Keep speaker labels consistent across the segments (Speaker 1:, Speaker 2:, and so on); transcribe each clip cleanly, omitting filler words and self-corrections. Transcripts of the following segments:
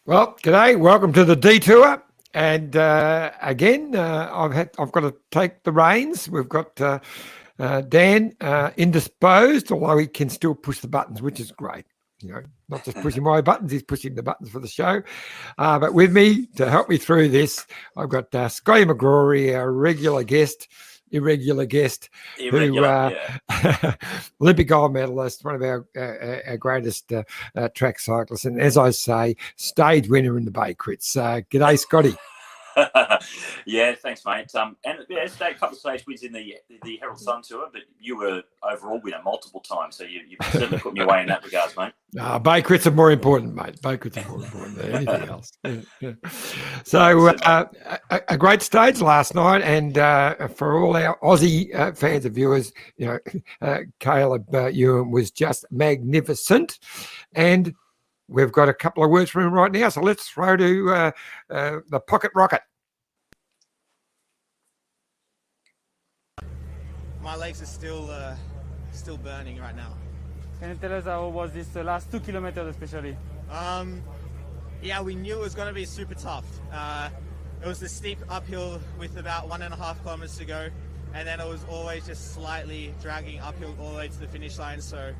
Speaker 1: Well, g'day. Welcome to the detour. And again, I've got to take the reins. We've got Dan indisposed, although he can still push the buttons, which is great. Not just pushing my buttons, he's pushing the buttons for the show. But with me to help me through this, I've got Scotty McGrory, our irregular guest, Olympic gold medalist, one of our greatest track cyclists, and as I say, stage winner in the Bay Crits. G'day, Scotty.
Speaker 2: Yeah, thanks, mate. A couple of stage wins in the Herald Sun Tour, but you were overall winner multiple times, so you certainly put me away in that regards, mate.
Speaker 1: Bay Crits are more important, mate. Bay Crits are more important than anything else. Yeah. So a great stage last night, and for all our Aussie fans and viewers, Caleb Ewan was just magnificent, and we've got a couple of words from him right now, so let's throw to the pocket rocket.
Speaker 3: My legs are still burning right now.
Speaker 4: Can you tell us how was this last 2 kilometers especially?
Speaker 3: Yeah, we knew it was going to be super tough. It was a steep uphill with about 1.5 kilometers to go, and then it was always just slightly dragging uphill all the way to the finish line. So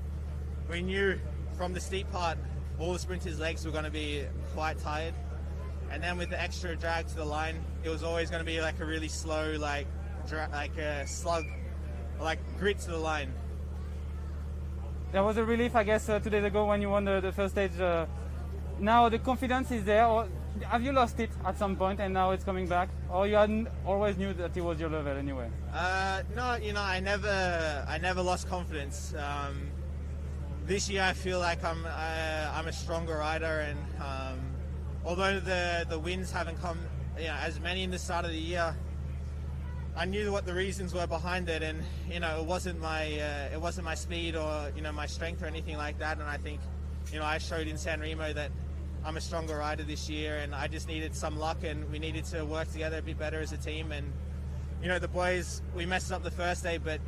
Speaker 3: we knew from the steep part, all the sprinters' legs were going to be quite tired, and then with the extra drag to the line, it was always going to be like a really slow, like a slug, like grit to the line.
Speaker 4: There was a relief, I guess, 2 days ago when you won the first stage. Now the confidence is there, or have you lost it at some point and now it's coming back, or you hadn't always knew that it was your level anyway?
Speaker 3: No, I never lost confidence. This year I feel like I'm a stronger rider, and although the wins haven't come as many in the start of the year, I knew what the reasons were behind it, and it wasn't my speed or my strength or anything like that. And I think I showed in San Remo that I'm a stronger rider this year, and I just needed some luck, and we needed to work together a bit better as a team. And the boys, we messed up the first day, but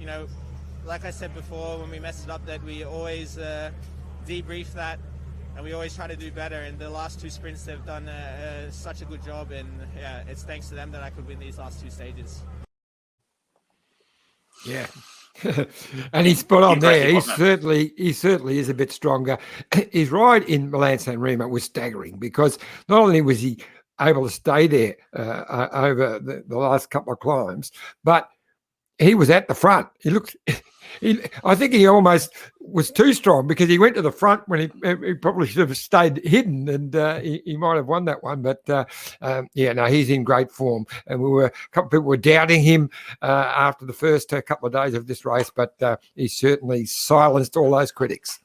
Speaker 3: like I said before, when we messed it up, that we always debrief that, and we always try to do better. And the last 2 sprints, they've done such a good job, and it's thanks to them that I could win these last 2 stages.
Speaker 1: Yeah. And he's spot on there. He certainly is a bit stronger. His ride in Milan San Remo was staggering, because not only was he able to stay there over the last couple of climbs, but he was at the front. I think he almost was too strong, because he went to the front when he probably should have stayed hidden, and he might have won that one. But he's in great form. And a couple of people were doubting him after the first couple of days of this race, but he certainly silenced all those critics.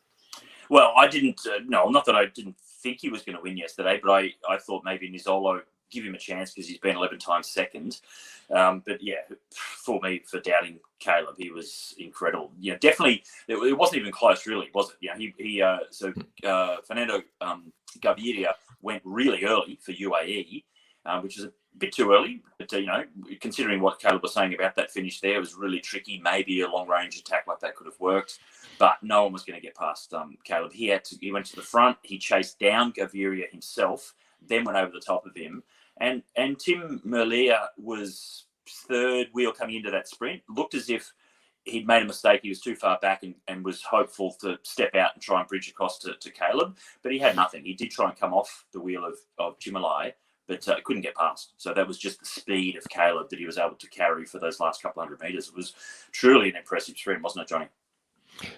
Speaker 2: Well, I didn't. No, not that I didn't think he was going to win yesterday, but I thought maybe Nizzolo give him a chance, because he's been 11 times second. But yeah, for me, for doubting Caleb, he was incredible. Definitely, it wasn't even close, really, was it? Fernando Gaviria went really early for UAE, which is a bit too early. But considering what Caleb was saying about that finish there, it was really tricky. Maybe a long range attack like that could have worked, but no one was going to get past Caleb. He went to the front. He chased down Gaviria himself, then went over the top of him. And Tim Merlier was third wheel coming into that sprint. Looked as if he'd made a mistake. He was too far back and was hopeful to step out and try and bridge across to Caleb. But he had nothing. He did try and come off the wheel of Jimalai, but couldn't get past. So that was just the speed of Caleb that he was able to carry for those last couple 100 metres. It was truly an impressive sprint, wasn't it, Johnny?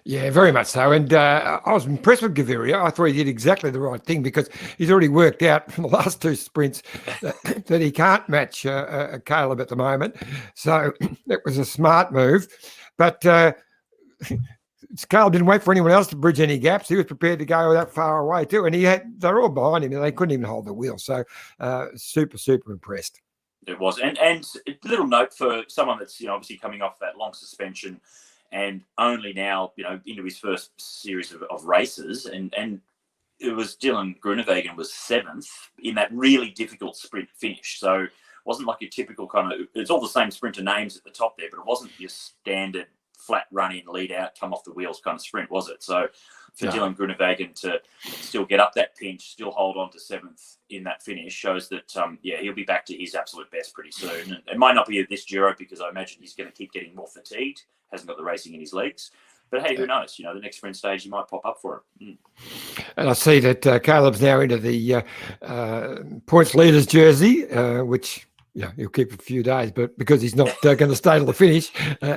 Speaker 1: Yeah, very much so. And I was impressed with Gaviria. I thought he did exactly the right thing, because he's already worked out from the last 2 sprints that he can't match Caleb at the moment. So it was a smart move. But Caleb didn't wait for anyone else to bridge any gaps. He was prepared to go that far away too. And they're all behind him, and they couldn't even hold the wheel. So super, super impressed.
Speaker 2: It was. And a little note for someone that's obviously coming off that long suspension, and only now, into his first series of races, and it was Dylan Groenewegen was 7th in that really difficult sprint finish. So it wasn't like your typical it's all the same sprinter names at the top there, but it wasn't your standard flat run in, lead out, come off the wheels kind of sprint, was it? So for Dylan Groenewegen to still get up that pinch, still hold on to 7th in that finish shows that, he'll be back to his absolute best pretty soon. It might not be this Giro because I imagine he's going to keep getting more fatigued, hasn't got the racing in his legs. But hey, who knows? The next sprint stage he might pop up for him.
Speaker 1: And I see that Caleb's now into the points leaders jersey, which he'll keep for a few days, but because he's not going to stay till the finish,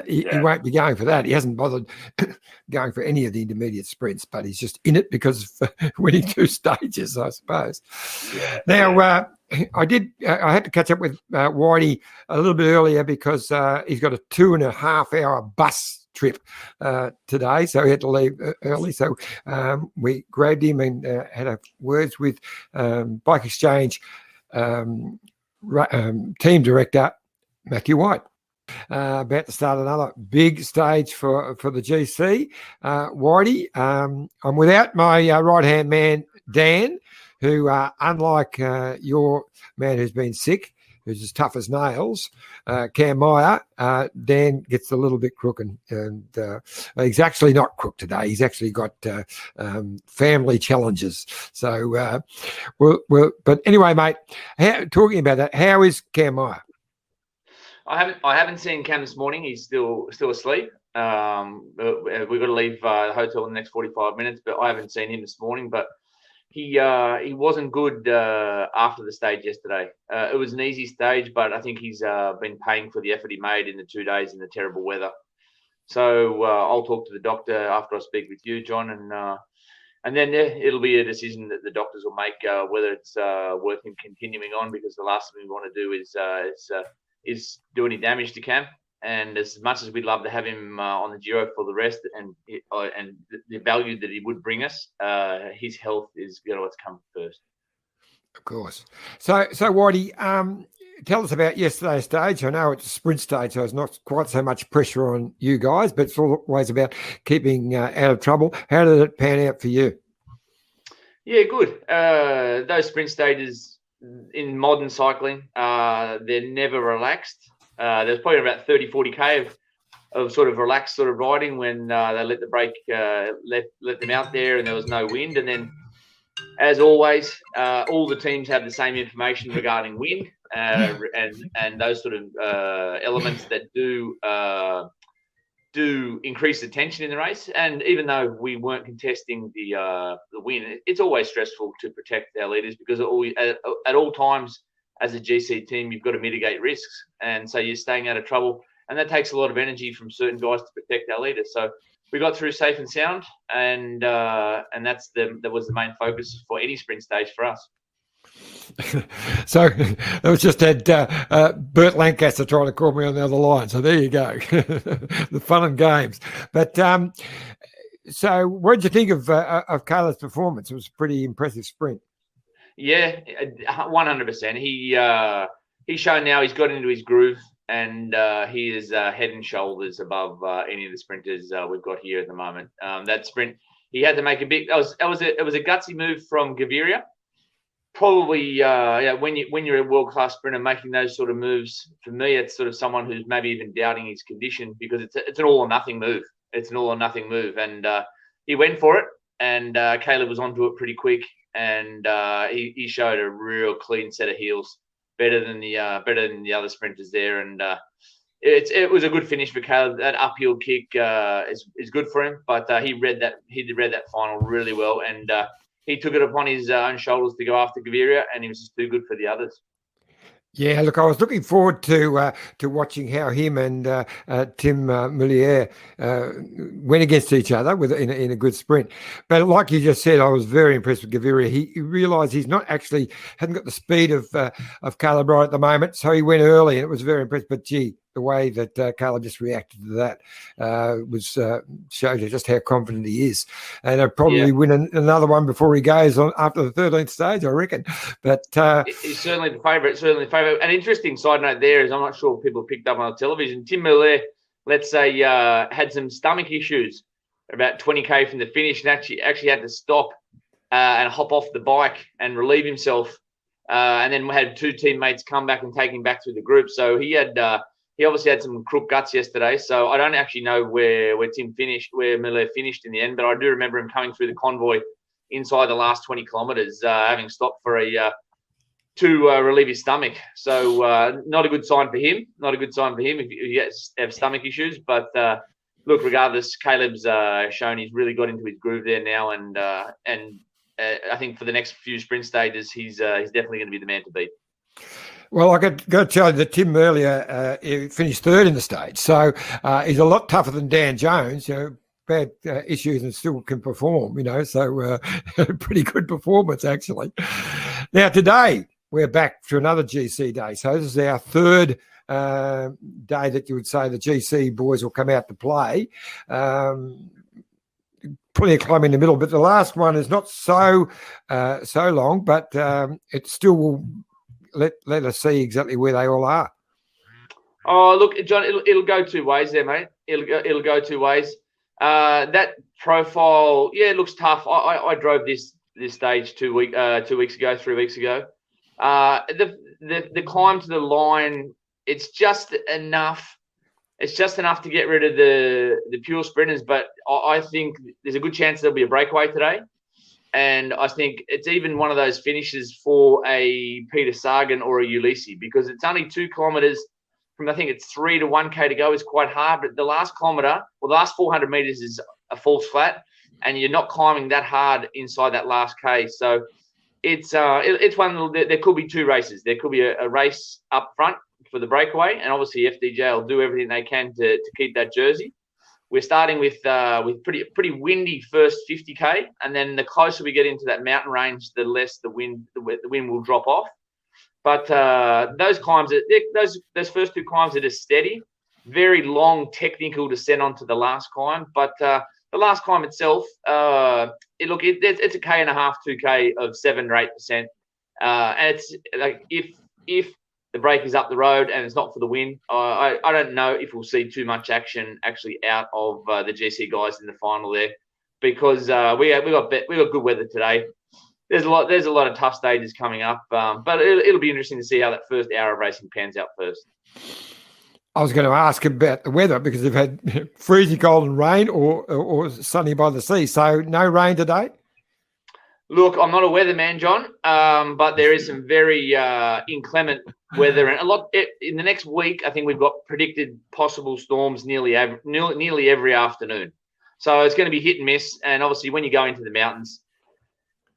Speaker 1: he won't be going for that. He hasn't bothered going for any of the intermediate sprints, but he's just in it because of winning 2 stages, I suppose.
Speaker 2: Yeah.
Speaker 1: Now, I had to catch up with Whitey a little bit earlier because he's got a 2.5-hour bus trip today, so he had to leave early. So we grabbed him and had words with Bike Exchange team director Matthew White about to start another big stage for the GC. Whitey, I'm without my right hand man Dan, who unlike your man who's been sick, who's as tough as nails, Cam Meyer, Dan gets a little bit crooked, and he's actually not crooked today. He's actually got family challenges. So, but anyway, mate, talking about that, how is Cam Meyer?
Speaker 5: I haven't seen Cam this morning. He's still asleep. We've got to leave the hotel in the next 45 minutes, but I haven't seen him this morning. But he wasn't good after the stage yesterday. It was an easy stage, but I think he's been paying for the effort he made in the 2 days in the terrible weather. So I'll talk to the doctor after I speak with you, John, and then it'll be a decision that the doctors will make whether it's worth him continuing on, because the last thing we want to do is do any damage to Cam. And as much as we'd love to have him on the Giro for the rest, and the value that he would bring us, his health is going to come first.
Speaker 1: Of course. So Whitey, tell us about yesterday's stage. I know it's a sprint stage, so it's not quite so much pressure on you guys, but it's always about keeping out of trouble. How did it pan out for you?
Speaker 5: Yeah, good. Those sprint stages in modern cycling, they're never relaxed. There's probably about 30, 40K of sort of relaxed sort of riding when they let the brake, let them out there and there was no wind. And then, as always, all the teams have the same information regarding wind and those sort of elements that do increase the tension in the race. And even though we weren't contesting the win, it's always stressful to protect our leaders, because at all times, as a GC team, you've got to mitigate risks. And so you're staying out of trouble. And that takes a lot of energy from certain guys to protect our leaders. So we got through safe and sound. And that was the main focus for any sprint stage for us.
Speaker 1: So it was just had Burt Lancaster trying to call me on the other line. So there you go. The fun and games. But so what did you think of Caleb's performance? It was a pretty impressive sprint.
Speaker 5: Yeah, 100%. He's shown now he's got into his groove, and he is head and shoulders above any of the sprinters we've got here at the moment. That sprint, he had to make a big. It was a gutsy move from Gaviria. Probably, when you're a world class sprinter making those sort of moves, for me, it's sort of someone who's maybe even doubting his condition, because it's an all or nothing move. It's an all or nothing move, and he went for it, and Caleb was onto it pretty quick. And he showed a real clean set of heels, better than the other sprinters there. And it was a good finish for Caleb. That uphill kick is good for him, but he read that final really well, and he took it upon his own shoulders to go after Gaviria, and he was just too good for the others.
Speaker 1: Yeah, look, I was looking forward to watching how him and Tim Mullier went against each other in a good sprint. But like you just said, I was very impressed with Gaviria. He realised he's hadn't got the speed of Caleb right at the moment, so he went early, and it was very impressive. But gee, the way that Caleb just reacted to that showed you just how confident he is. And he'll probably win another one before he goes on after the 13th stage, I reckon. But
Speaker 5: he's certainly the favourite. An interesting side note there is, I'm not sure if people picked up on the television, Tim Miller, let's say, had some stomach issues about 20K from the finish, and actually had to stop and hop off the bike and relieve himself, and then had two teammates come back and take him back through the group. So he had He obviously had some crook guts yesterday, so I don't actually know where Tim finished, where Miller finished in the end, but I do remember him coming through the convoy inside the last 20 kilometres, having stopped for to relieve his stomach. So not a good sign for him. Not a good sign for him if he have stomach issues. But look, regardless, Caleb's shown he's really got into his groove there now, and I think for the next few sprint stages, he's definitely going to be the man to beat.
Speaker 1: Well, I got to tell you that Tim earlier finished third in the stage, so he's a lot tougher than Dan Jones. Bad issues and still can perform. So pretty good performance actually. Now today we're back to another GC day, so this is our third day that you would say the GC boys will come out to play. Plenty of climbing in the middle, but the last one is not so long, but it still will. Let us see exactly where they all are.
Speaker 5: Oh, look, John, it'll go two ways there, mate. It'll go two ways. That profile, it looks tough. I drove this stage 3 weeks ago. The climb to the line, it's just enough. It's just enough to get rid of the pure sprinters, but I think there's a good chance there'll be a breakaway today. And I think it's even one of those finishes for a Peter Sagan or a Ulysses, because it's only 2 kilometres from, I think it's 3 to 1K to go is quite hard. But the last kilometre, the last 400 metres is a false flat, and you're not climbing that hard inside that last K. So it's one, there could be 2 races. There could be a race up front for the breakaway, and obviously FDJ will do everything they can to keep that jersey. We're starting with pretty windy first 50K, and then the closer we get into that mountain range, the less the wind will drop off. But those climbs, those first 2 climbs are just steady, very long technical descent onto the last climb. But the last climb itself, it's a K and a half, 2K of 7 or 8%, and it's like if the break is up the road and it's not for the win, I don't know if we'll see too much action actually out of the GC guys in the final there, because we got good weather today. There's a lot of tough stages coming up, but it'll be interesting to see how that first hour of racing pans out first.
Speaker 1: I was going to ask about the weather, because they've had freezing cold and rain or sunny by the sea. So no rain today?
Speaker 5: Look, I'm not a weatherman, John, but there is some very inclement weather, and in the next week. I think we've got predicted possible storms nearly every afternoon. So it's going to be hit and miss. And obviously, when you go into the mountains,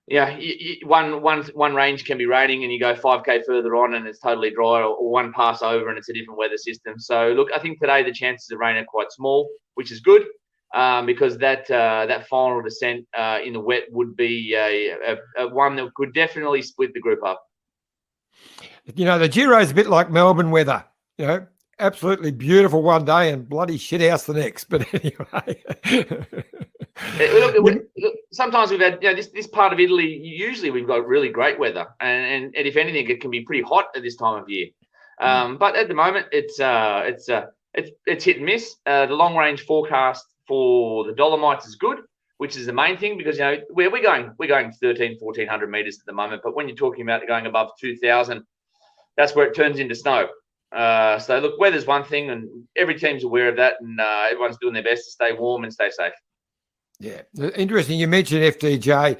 Speaker 5: one range can be raining, and you go 5K further on, and it's totally dry, or one pass over, and it's a different weather system. So look, I think today the chances of rain are quite small, which is good. Because that final descent in the wet would be a one that could definitely split the group up.
Speaker 1: The Giro is a bit like Melbourne weather. Absolutely beautiful one day and bloody shit house the next. But anyway,
Speaker 5: look, sometimes we've had this part of Italy. Usually we've got really great weather, and if anything, it can be pretty hot at this time of year. But at the moment, it's hit and miss. The long range forecast for the Dolomites is good, which is the main thing, because we're going 1,400 meters at the moment, but when you're talking about going above 2,000, that's where it turns into snow. So look, weather's one thing, and every team's aware of that, and everyone's doing their best to stay warm and stay safe. Yeah,
Speaker 1: interesting. You mentioned FDJ.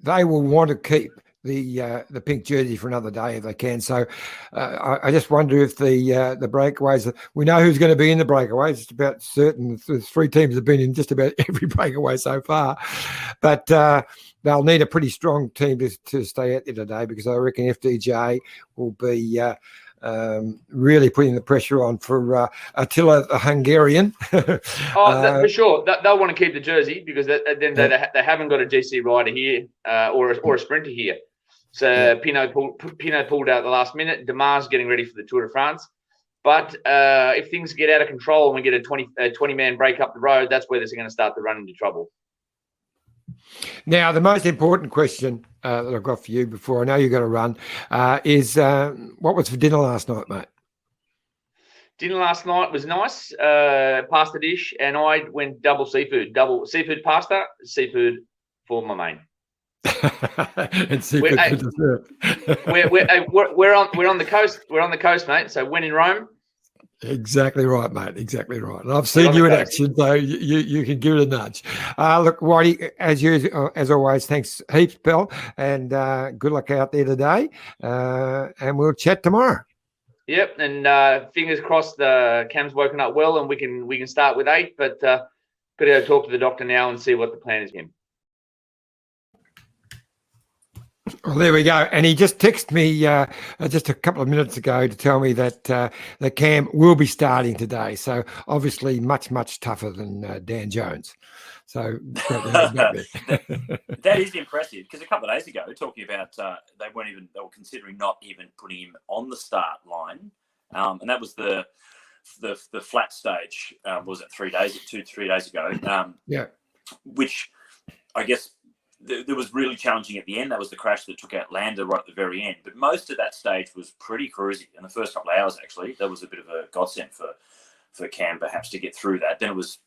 Speaker 1: They will want to keep the pink jersey for another day if they can. So I just wonder if the breakaways, we know who's going to be in the breakaways. It's about certain. The 3 teams have been in just about every breakaway so far, but they'll need a pretty strong team to stay out there today, because I reckon FDJ will be really putting the pressure on for Attila the Hungarian.
Speaker 5: For sure. They'll want to keep the jersey, because then they haven't got a GC rider here or a sprinter here. So Pinot pulled out at the last minute. Demar's getting ready for the Tour de France. But if things get out of control and we get a 20-man break up the road, that's where they're going to start to run into trouble.
Speaker 1: Now, the most important question that I've got for you before I know you've got to run is what was for dinner last night, mate?
Speaker 5: Dinner last night was nice, pasta dish, and I went double seafood pasta, seafood for my main.
Speaker 1: And see
Speaker 5: We're,
Speaker 1: if it's
Speaker 5: we're on the coast. We're on the coast, mate. So when in Rome.
Speaker 1: Exactly right, mate. Exactly right. And I've seen you in action, so you can give it a nudge. Look, Whitey, as always, thanks heaps, Bell, and good luck out there today. And we'll chat tomorrow.
Speaker 5: Yep, and fingers crossed Cam's woken up well, and we can start with 8. But got to go talk to the doctor now and see what the plan is for him.
Speaker 1: Well, there we go. And he just texted me just a couple of minutes ago to tell me that the Cam will be starting today. So obviously much tougher than Dan Jones. So
Speaker 2: that is impressive, because a couple of days ago, talking about they were considering not even putting him on the start line, and that was the flat stage. Was it 3 days ago?
Speaker 1: Yeah,
Speaker 2: which I guess. There was really challenging at the end. That was the crash that took out Landa right at the very end. But most of that stage was pretty cruisy. In the first couple of hours, actually, that was a bit of a godsend for Cam, perhaps, to get through that. Then it was,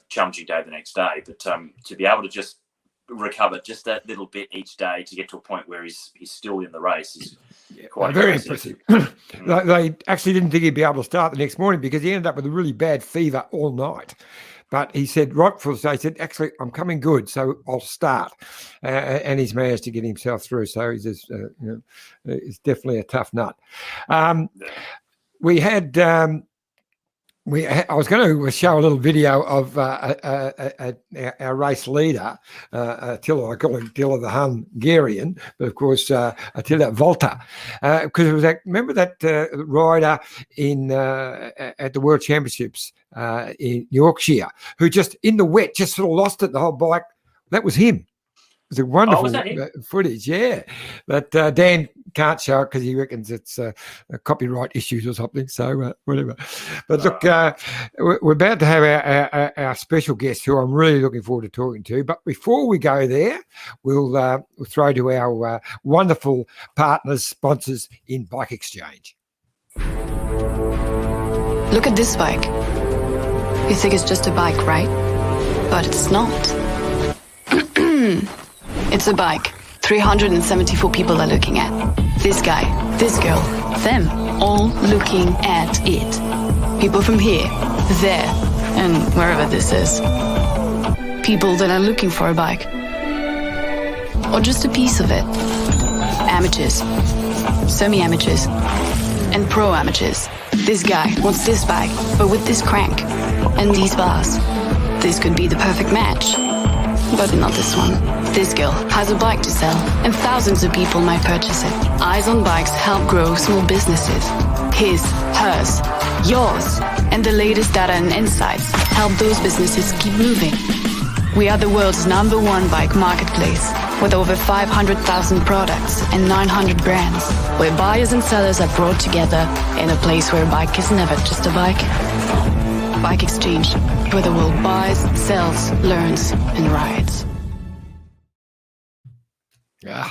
Speaker 2: challenging day the next day. But to be able to just recover just that little bit each day to get to a point where he's still in the race is quite
Speaker 1: very impressive. They actually didn't think he'd be able to start the next morning because he ended up with a really bad fever all night. But he said right before the stage, he said, actually, I'm coming good, so I'll start. And he's managed to get himself through. So he's just, it's definitely a tough nut. We had, I was going to show a little video of our race leader, Attila. I call him Attila the Hungarian, but of course Attila Volta, because it was remember that rider at the World Championships in Yorkshire, who just in the wet just sort of lost it, the whole bike. That was him. It was a wonderful footage, yeah. But Dan can't show it because he reckons it's copyright issues or something. So whatever. But look, we're about to have our special guest, who I'm really looking forward to talking to. But before we go there, we'll throw to our wonderful partners, sponsors in Bike Exchange.
Speaker 6: Look at this bike. You think it's just a bike, right? But it's not. It's a bike 374 people are looking at. This guy, this girl, them, all looking at it. People from here, there, and wherever this is. People that are looking for a bike. Or just a piece of it. Amateurs, semi-amateurs, and pro-amateurs. This guy wants this bike, but with this crank and these bars. This could be the perfect match. But not this one. This girl has a bike to sell, and thousands of people might purchase it. Eyes on Bikes help grow small businesses. His, hers, yours, and the latest data and insights help those businesses keep moving. We are the world's #1 bike marketplace, with over 500,000 products and 900 brands, where buyers and sellers are brought together in a place where a bike is never just a bike. Bike Exchange, where the world buys, sells, learns, and rides.
Speaker 1: Yeah,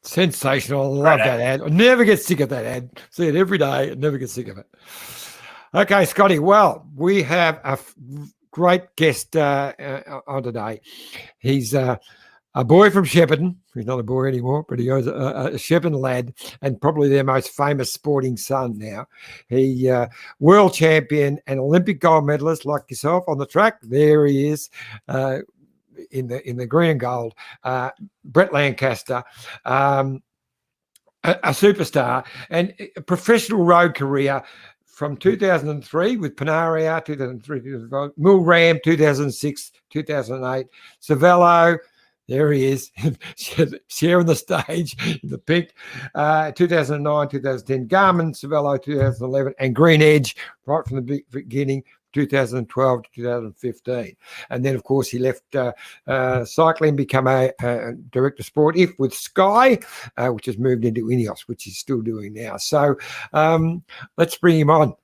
Speaker 1: sensational. I love that ad. I never get sick of that ad. See it every day. I never get sick of it. Okay, Scotty. Well, we have a great guest on today. He's a boy from Shepparton. He's not a boy anymore, but he was a Shepparton lad and probably their most famous sporting son now. He world champion and Olympic gold medalist like yourself on the track. There he is in the green and gold. Brett Lancaster, a superstar and a professional road career from 2003 with Panaria, 2003, 2005, Milram, 2006, 2008, Cervelo. There he is, sharing the stage in the pink. 2009, 2010, Garmin, Cervelo, 2011, and Green Edge right from the beginning, 2012 to 2015. And then, of course, he left cycling, become a director of sport with Sky, which has moved into Ineos, which he's still doing now. So let's bring him on.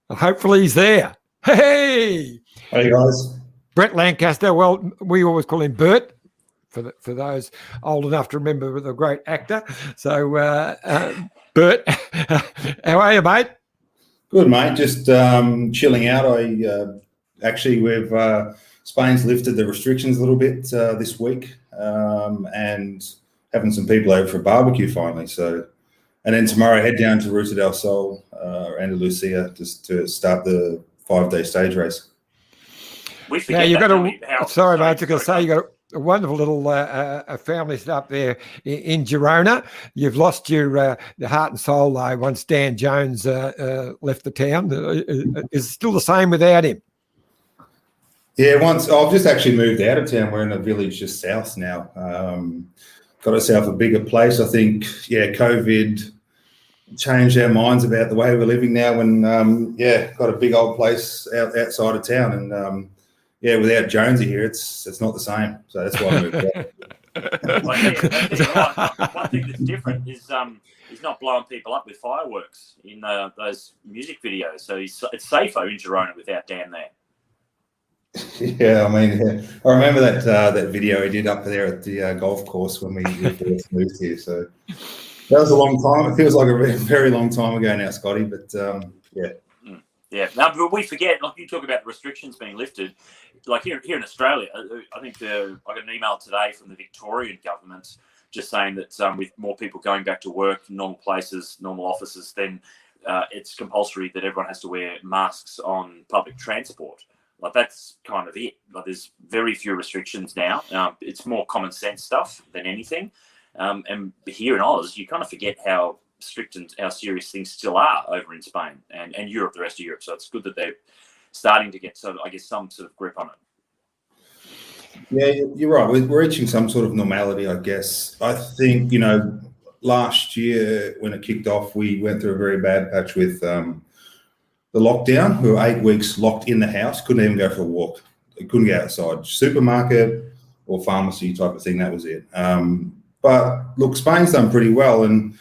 Speaker 1: Hopefully he's there. Hey!
Speaker 7: Hey, guys.
Speaker 1: Brett Lancaster. Well, we always call him Burt. For those old enough to remember the great actor. So, Bert, how are you, mate?
Speaker 7: Good, mate. Just chilling out. Spain's lifted the restrictions a little bit this week. and having some people over for a barbecue finally. So, and then tomorrow head down to Ruta del Sol, Andalusia, just to start the 5-day stage race.
Speaker 2: We
Speaker 1: Now
Speaker 2: forget
Speaker 1: you've
Speaker 2: that,
Speaker 1: got
Speaker 2: don't we?
Speaker 1: sorry, mate, I was going to say you got a wonderful little a family set up there in Girona. You've lost your the heart and soul though once Dan Jones left the town. Is it still the same without him?
Speaker 7: Yeah, once I've just actually moved out of town. We're in a village just south now. Got ourselves a bigger place. I think, COVID changed our minds about the way we're living now, and got a big old place outside of town, and without Jonesy here, it's not the same. So that's why I moved out.
Speaker 2: One thing that's different is he's not blowing people up with fireworks in those music videos. So it's safer in Girona without Dan there.
Speaker 7: Yeah, I mean, I remember that video he did up there at the golf course when we first moved here. So that was a long time. It feels like a very long time ago now, Scotty. But yeah.
Speaker 2: Yeah, no, but we forget. Like you talk about the restrictions being lifted, like here in Australia, I think I got an email today from the Victorian government just saying that with more people going back to work, normal places, normal offices, then it's compulsory that everyone has to wear masks on public transport. Like that's kind of it. Like there's very few restrictions now. It's more common sense stuff than anything. And here in Oz, you kind of forget how strict and how serious things still are over in Spain and Europe, the rest of Europe. So it's good that they're starting to get some sort of grip on it.
Speaker 7: Yeah, you're right. We're reaching some sort of normality, I guess. I think, last year when it kicked off, we went through a very bad patch with the lockdown. We were 8 weeks locked in the house, couldn't even go for a walk. Couldn't go outside. Supermarket or pharmacy type of thing, that was it. But look, Spain's done pretty well, and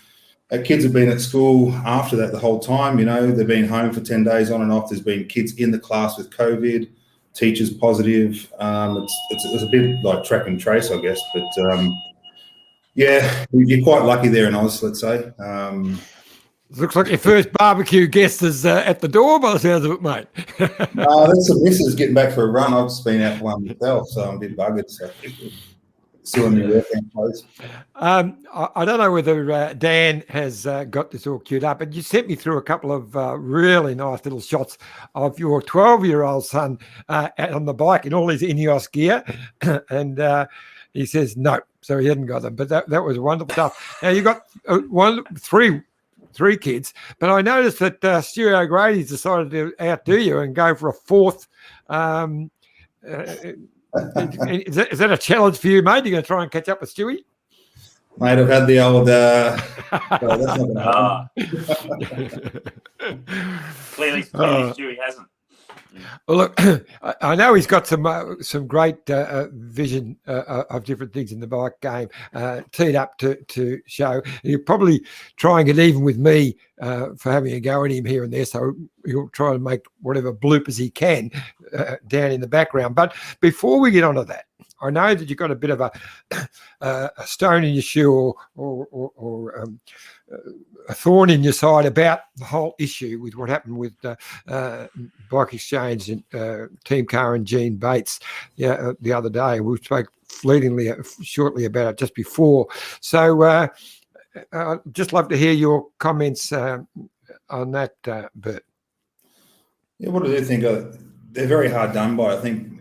Speaker 7: our kids have been at school after that the whole time. They've been home for 10 days on and off. There's been kids in the class with COVID, teachers positive. It's a bit like track and trace, I guess. But you're quite lucky there in Oz, let's say.
Speaker 1: Looks like your first barbecue guest is at the door by the sounds of it, mate.
Speaker 7: That's the missus getting back for a run. I've just been out for one myself, so I'm a bit buggered. So still in the workout clothes.
Speaker 1: I don't know whether Dan has got this all queued up, but you sent me through a couple of really nice little shots of your 12-year-old son out on the bike in all his Ineos gear, and he says no, so he hadn't got them. But that was wonderful stuff. Now you got three kids, but I noticed that Stuart O'Grady's decided to outdo you and go for a fourth. Is that a challenge for you, mate? You're going to try and catch up with Stewie?
Speaker 7: Mate, I've had the old... that's not
Speaker 2: Clearly Stewie hasn't.
Speaker 1: Well, look, I know he's got some great vision of different things in the bike game teed up to show. He'll probably try and get even with me for having a go at him here and there, so he'll try and make whatever bloopers he can down in the background. But before we get onto that, I know that you've got a bit of a stone in your shoe or a thorn in your side about the whole issue with what happened with Bike Exchange and Team Car and Gene Bates the other day. We spoke shortly about it just before. So I'd just love to hear your comments on that, Burt.
Speaker 7: Yeah, what do you think? They're very hard done by. I think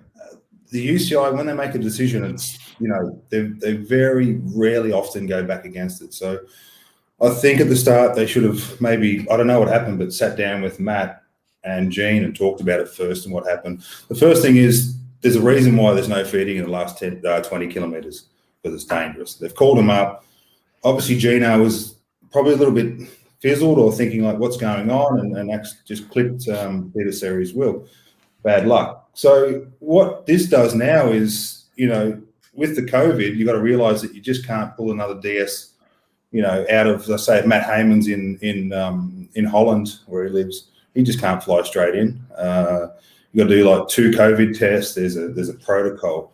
Speaker 7: the UCI, when they make a decision, it's, they very rarely often go back against it. So I think at the start they should have maybe, I don't know what happened, but sat down with Matt and Gene and talked about it first and what happened. The first thing is there's a reason why there's no feeding in the last 20 kilometres, because it's dangerous. They've called him up. Obviously, Gino was probably a little bit fizzled or thinking like what's going on and actually just clipped Peter Seri's wheel. Bad luck. So what this does now is, with the COVID, you've got to realise that you just can't pull another DS, out of, let's say, Matt Hayman's in Holland where he lives. He just can't fly straight in. You've got to do like 2 COVID tests. There's a protocol.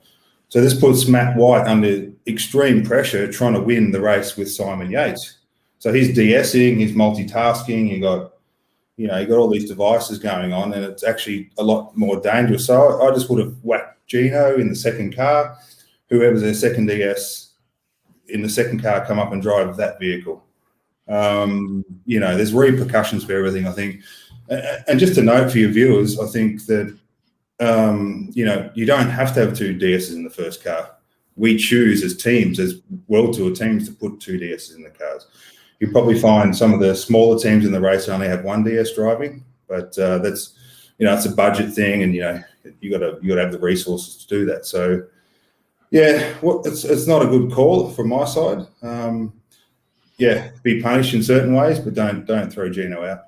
Speaker 7: So this puts Matt White under extreme pressure trying to win the race with Simon Yates. So he's DSing, he's multitasking. You got all these devices going on, and it's actually a lot more dangerous. So I just would have whacked Gino in the second car, whoever's their second DS in the second car come up and drive that vehicle. There's repercussions for everything, I think. And just a note for your viewers, I think that, you don't have to have 2 DSs in the first car. We choose as teams, as World Tour teams, to put 2 DSs in the cars. You probably find some of the smaller teams in the race only have 1 DS driving, but that's, it's a budget thing, and you got to have the resources to do that. So, yeah, it's not a good call from my side. Be punished in certain ways, but don't throw Gino out.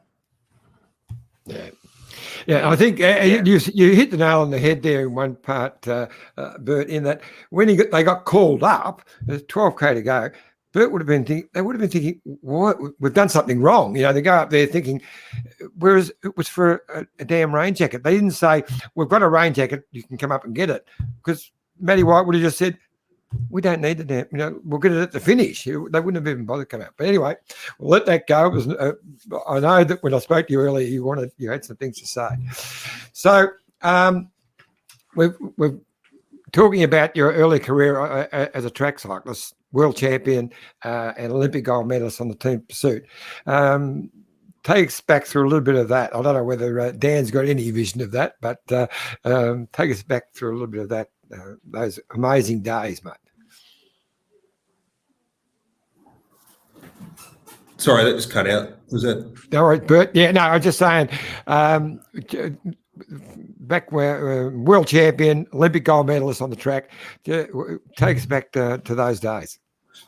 Speaker 1: Yeah, I think you hit the nail on the head there in one part, Burt. In that when they got called up, there's 12K to go. Burt would have been thinking, what? We've done something wrong. They go up there thinking, whereas it was for a damn rain jacket. They didn't say, we've got a rain jacket, you can come up and get it. Because Matty White would have just said, we don't need the damn, we'll get it at the finish. They wouldn't have even bothered to come out. But anyway, we'll let that go. It was, I know that when I spoke to you earlier, you had some things to say. So we're talking about your early career as a track cyclist, world champion, and Olympic gold medalist on the team pursuit. Take us back through a little bit of that. I don't know whether Dan's got any vision of that, but take us back through a little bit of that, those amazing days, mate.
Speaker 7: Sorry, that just cut out. Was that?
Speaker 1: All right, Burt. Yeah, no, I was just saying, back where world champion, Olympic gold medalist on the track. Take us back to those days.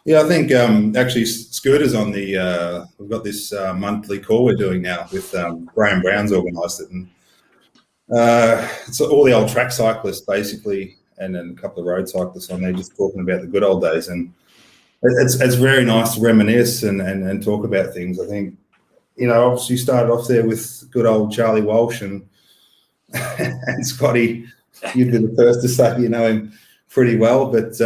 Speaker 7: Yeah, I think actually Scooter's on the. We've got this monthly call we're doing now with Graham Brown's organised it, and it's all the old track cyclists basically, and then a couple of road cyclists on there, just talking about the good old days, and it's very nice to reminisce and talk about things. I think, obviously started off there with good old Charlie Walsh and Scotty. You'd be the first to say you know him pretty well, but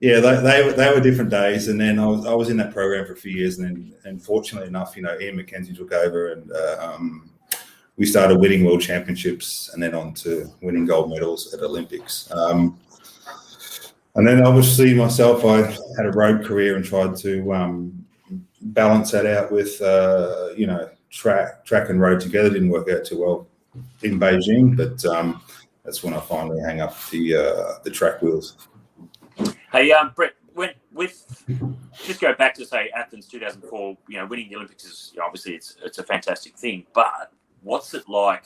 Speaker 7: yeah, they were different days. And then I was in that program for a few years, and fortunately enough, Ian McKenzie took over, and we started winning world championships, and then on to winning gold medals at Olympics. And then obviously myself, I had a road career and tried to balance that out with, track and road together. Didn't work out too well in Beijing, but that's when I finally hang up the track wheels.
Speaker 2: Hey, Brett, just go back to say Athens 2004. Winning the Olympics is obviously it's a fantastic thing, but what's it like?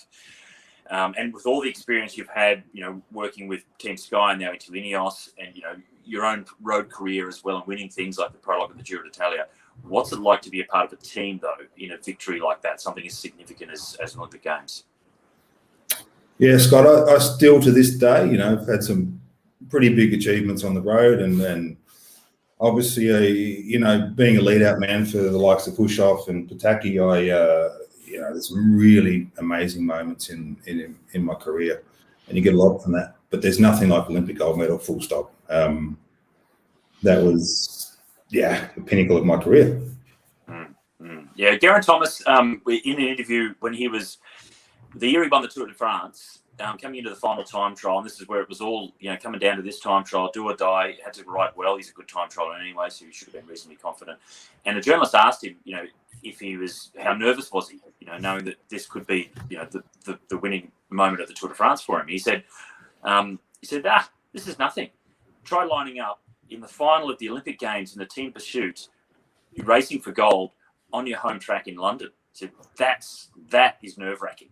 Speaker 2: And with all the experience you've had, working with Team Sky and now into Ineos, and your own road career as well, and winning things like the Prologue and the Giro d'Italia, what's it like to be a part of a team though in a victory like that, something as significant as an Olympic Games?
Speaker 7: Yeah, Scott, I still to this day, I've had some pretty big achievements on the road, and obviously, being a lead-out man for the likes of Pushoff and Pataki, there's some really amazing moments in my career, and you get a lot from that. But there's nothing like Olympic gold medal, full stop. That was, the pinnacle of my career.
Speaker 2: Yeah, Geraint Thomas, in an interview when he was, the year he won the Tour de France, coming into the final time trial, and this is where it was all, coming down to this time trial, do or die, had to ride well. He's a good time trialer anyway, so he should have been reasonably confident. And the journalist asked him, if he was, how nervous was he, knowing that this could be, the winning moment of the Tour de France for him. He said, this is nothing. Try lining up in the final of the Olympic Games in the team pursuit, you're racing for gold on your home track in London. He said, that is nerve-wracking.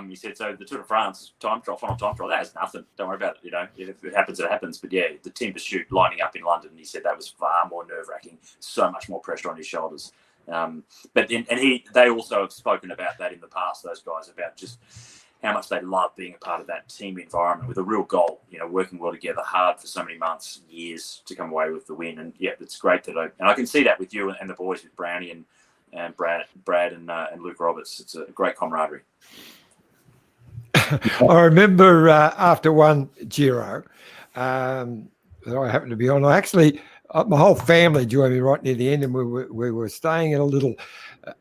Speaker 2: He said, so the Tour de France time trial, final time trial, that is nothing. Don't worry about it. If it happens, it happens. But yeah, the team pursuit lining up in London, he said that was far more nerve-wracking, so much more pressure on his shoulders. They also have spoken about that in the past, those guys, about just how much they love being a part of that team environment with a real goal, working well together, hard for so many months, years to come away with the win. And yeah, it's great that I can see that with you and the boys, with Brownie and Brad and Luke Roberts. It's a great camaraderie.
Speaker 1: I remember after one Giro that I happened to be on, my whole family joined me right near the end, and we were staying in a little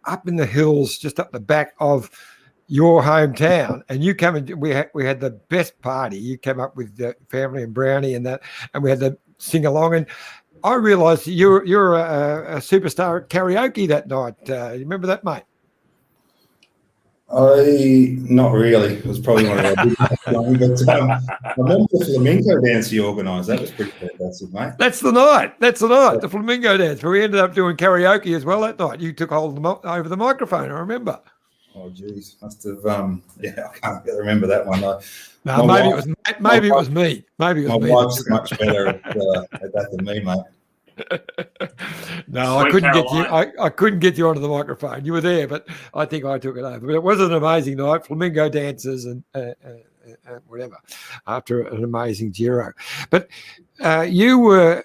Speaker 1: up in the hills, just up the back of your hometown, and you come and we had the best party. You came up with the family and Brownie and that, and we had the sing along. And I realised you're a superstar at karaoke that night. You remember that, mate?
Speaker 7: Not really. It was probably one of our big but I remember the flamenco dance you organised. That was pretty fantastic, mate.
Speaker 1: That's the night. The flamingo dance. But we ended up doing karaoke as well that night. You took hold of over the microphone, I remember.
Speaker 7: Oh, geez. Must have, I can't remember that one.
Speaker 1: Maybe it was me. Maybe it was me.
Speaker 7: My wife's much better at that than me, mate.
Speaker 1: No, I couldn't get you. I couldn't get you onto the microphone. You were there, but I think I took it over. But it was an amazing night. Flamingo dances and whatever after an amazing Giro. But you were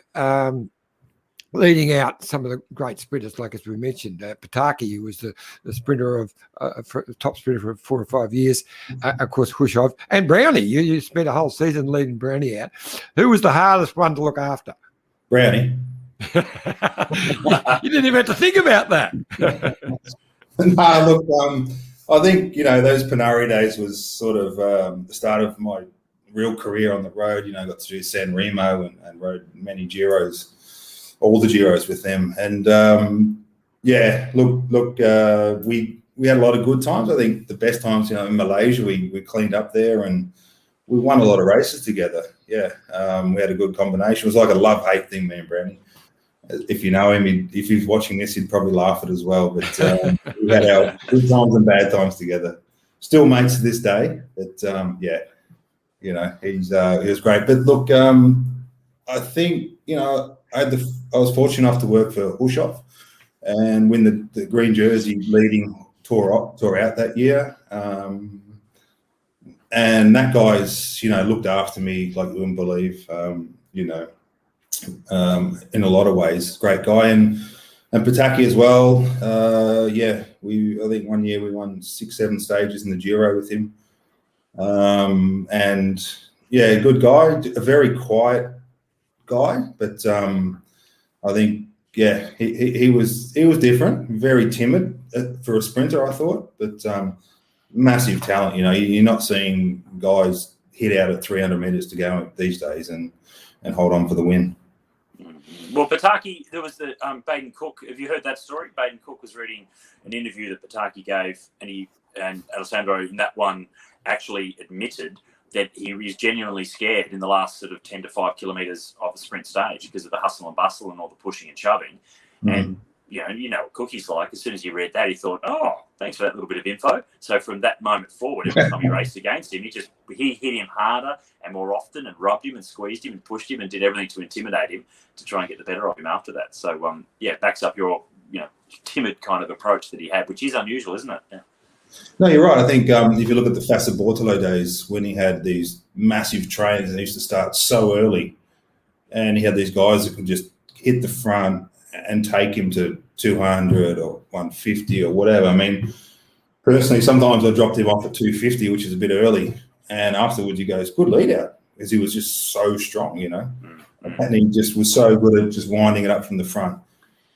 Speaker 1: leading out some of the great sprinters, like as we mentioned, Pataki, who was the sprinter of top sprinter for 4 or 5 years. Of course, Hushov and Brownie. You spent a whole season leading Brownie out. Who was the hardest one to look after?
Speaker 7: Brownie.
Speaker 1: You didn't even have to think about that.
Speaker 7: No, look, I think, those Panari days was sort of the start of my real career on the road. Got to do San Remo and rode many Giros, all the Giros with them. And, we had a lot of good times. I think the best times, in Malaysia, we cleaned up there and we won a lot of races together. Yeah, we had a good combination. It was like a love-hate thing, me and Brownie. If you know him, if he's watching this, he'd probably laugh at it as well. But we had our good times and bad times together. Still mates to this day. But he was great. But look, I think I was fortunate enough to work for Hushov and win the green jersey leading tour out that year. And that guy's looked after me like you wouldn't believe. In a lot of ways, great guy, and Pataki as well. I think one year we won 6-7 stages in the Giro with him. Good guy, a very quiet guy, but I think he was different, very timid for a sprinter, I thought, but massive talent. You're not seeing guys hit out at 300 meters to go these days and hold on for the win.
Speaker 2: Well, Pataki, there was the Baden Cook. Have you heard that story? Baden Cook was reading an interview that Pataki gave, and Alessandro in that one actually admitted that he was genuinely scared in the last sort of 10 to 5 kilometres of the sprint stage because of the hustle and bustle and all the pushing and shoving. Mm. And you know what Cookie's like. As soon as he read that, he thought, "Oh, thanks for that little bit of info." So from that moment forward, every time he raced against him, he hit him harder and more often, and rubbed him and squeezed him and pushed him and did everything to intimidate him to try and get the better of him after that. So backs up your timid kind of approach that he had, which is unusual, isn't it? Yeah.
Speaker 7: No, you're right. I think if you look at the Fassa Bortolo days when he had these massive trains and he used to start so early, and he had these guys that could just hit the front and take him to 200 or 150 or whatever. I mean, personally, sometimes I dropped him off at 250, which is a bit early, and afterwards he goes, "Good lead out," because he was just so strong, and he just was so good at just winding it up from the front.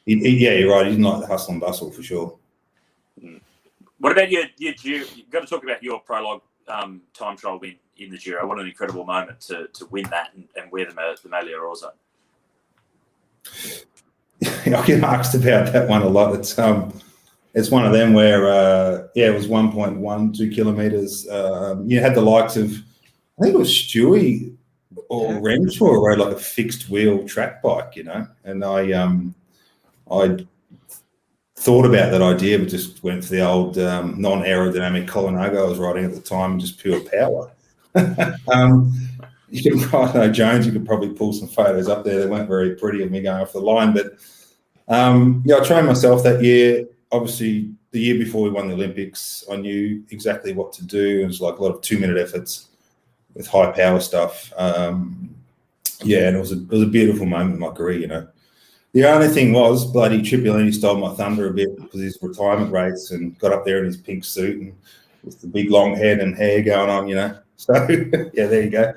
Speaker 7: You're right. He didn't like the hustle and bustle for sure.
Speaker 2: What about your Giro? You've got to talk about your prologue time trial win in the Giro. What an incredible moment to win that and wear the Maglia Rosa.
Speaker 7: I get asked about that one a lot. It's one of them where it was 1.12 kilometers. You had the likes of, I think it was Stewie or Renshaw rode like a fixed wheel track bike, and I thought about that idea, but just went for the old non-aerodynamic Colinago I was riding at the time, just pure power. You can ride Jones. You could probably pull some photos up there. They weren't very pretty of me going off the line, but I trained myself that year. Obviously, the year before we won the Olympics, I knew exactly what to do. It was like a lot of 2-minute efforts with high power stuff. And it was a beautiful moment in my career. The only thing was bloody Cipollini stole my thunder a bit because his retirement race and got up there in his pink suit and with the big long head and hair going on, So, there you go.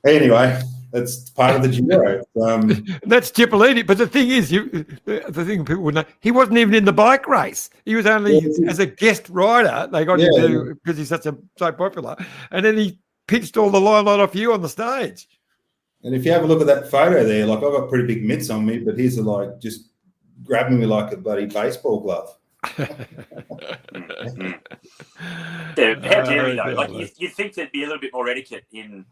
Speaker 7: Anyway, That's part of the Giro.
Speaker 1: That's Cipollini. But the thing is, the thing people would know, he wasn't even in the bike race. He was only as a guest rider. They got him to because he's so popular, and then he pitched all the limelight off you on the stage.
Speaker 7: And if you have a look at that photo there, like I've got pretty big mitts on me, but he's like just grabbing me like a bloody baseball glove.
Speaker 2: How daring though? Like you think there'd be a little bit more etiquette in,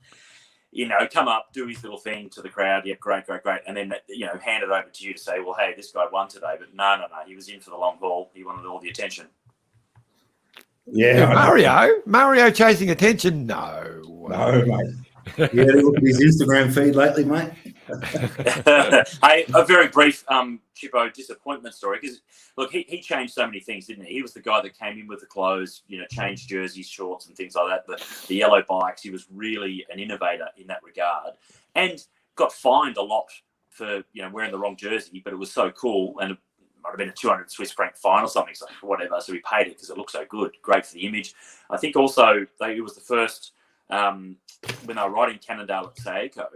Speaker 2: come up, do his little thing to the crowd. Yeah, great, and then hand it over to you to say, well, hey, this guy won today. But no, he was in for the long haul. He wanted all the attention.
Speaker 7: Yeah,
Speaker 1: Mario chasing attention? No,
Speaker 7: mate. Yeah, look at his Instagram feed lately, mate.
Speaker 2: A very brief Chippo disappointment story, because look, he changed so many things, didn't he? He was the guy that came in with the clothes, changed jerseys, shorts, and things like that. The yellow bikes. He was really an innovator in that regard, and got fined a lot for wearing the wrong jersey. But it was so cool, and it might have been a 200 Swiss franc fine or something, so whatever. So we paid it because it looked so good, great for the image. I think also it was the first. When they were riding Cannondale at Saeco,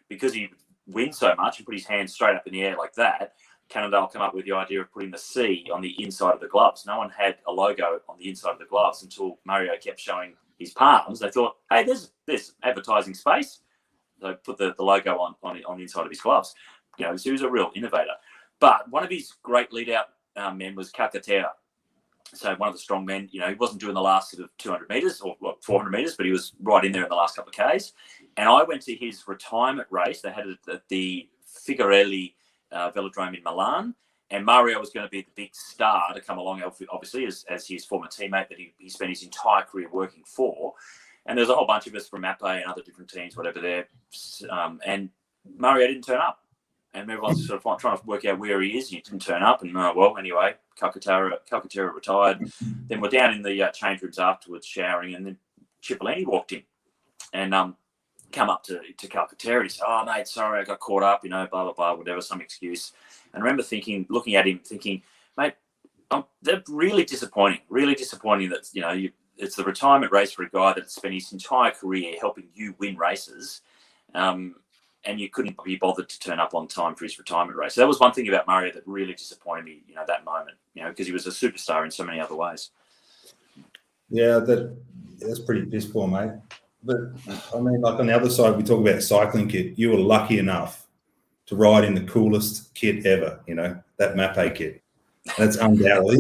Speaker 2: because he wins so much and put his hands straight up in the air like that, Cannondale come up with the idea of putting the C on the inside of the gloves. No one had a logo on the inside of the gloves until Mario kept showing his palms. They thought, hey, there's advertising space. So put the logo on the inside of his gloves. So he was a real innovator. But one of his great lead-out men was Calcaterra. So one of the strong men, he wasn't doing the last sort of 200 metres or 400 metres, but he was right in there in the last couple of Ks. And I went to his retirement race. They had it at the Figarelli Velodrome in Milan. And Mario was going to be the big star to come along, obviously, as his former teammate that he spent his entire career working for. And there's a whole bunch of us from Mappe and other different teams, whatever there. And Mario didn't turn up. And everyone's sort of trying to work out where he is. He didn't turn up. And, anyway, Calcaterra retired. Then we're down in the change rooms afterwards, showering. And then Cipollini walked in and come up to Calcaterra. He said, oh, mate, sorry, I got caught up, blah, blah, blah, whatever, some excuse. And I remember looking at him, thinking, mate, they're really disappointing that, it's the retirement race for a guy that spent his entire career helping you win races. And you couldn't be bothered to turn up on time for his retirement race. So that was one thing about Mario that really disappointed me, that moment, because he was a superstar in so many other ways.
Speaker 7: Yeah, that's pretty piss poor, mate. But, I mean, like on the other side, we talk about cycling kit. You were lucky enough to ride in the coolest kit ever, that Mappe kit. That's undoubtedly.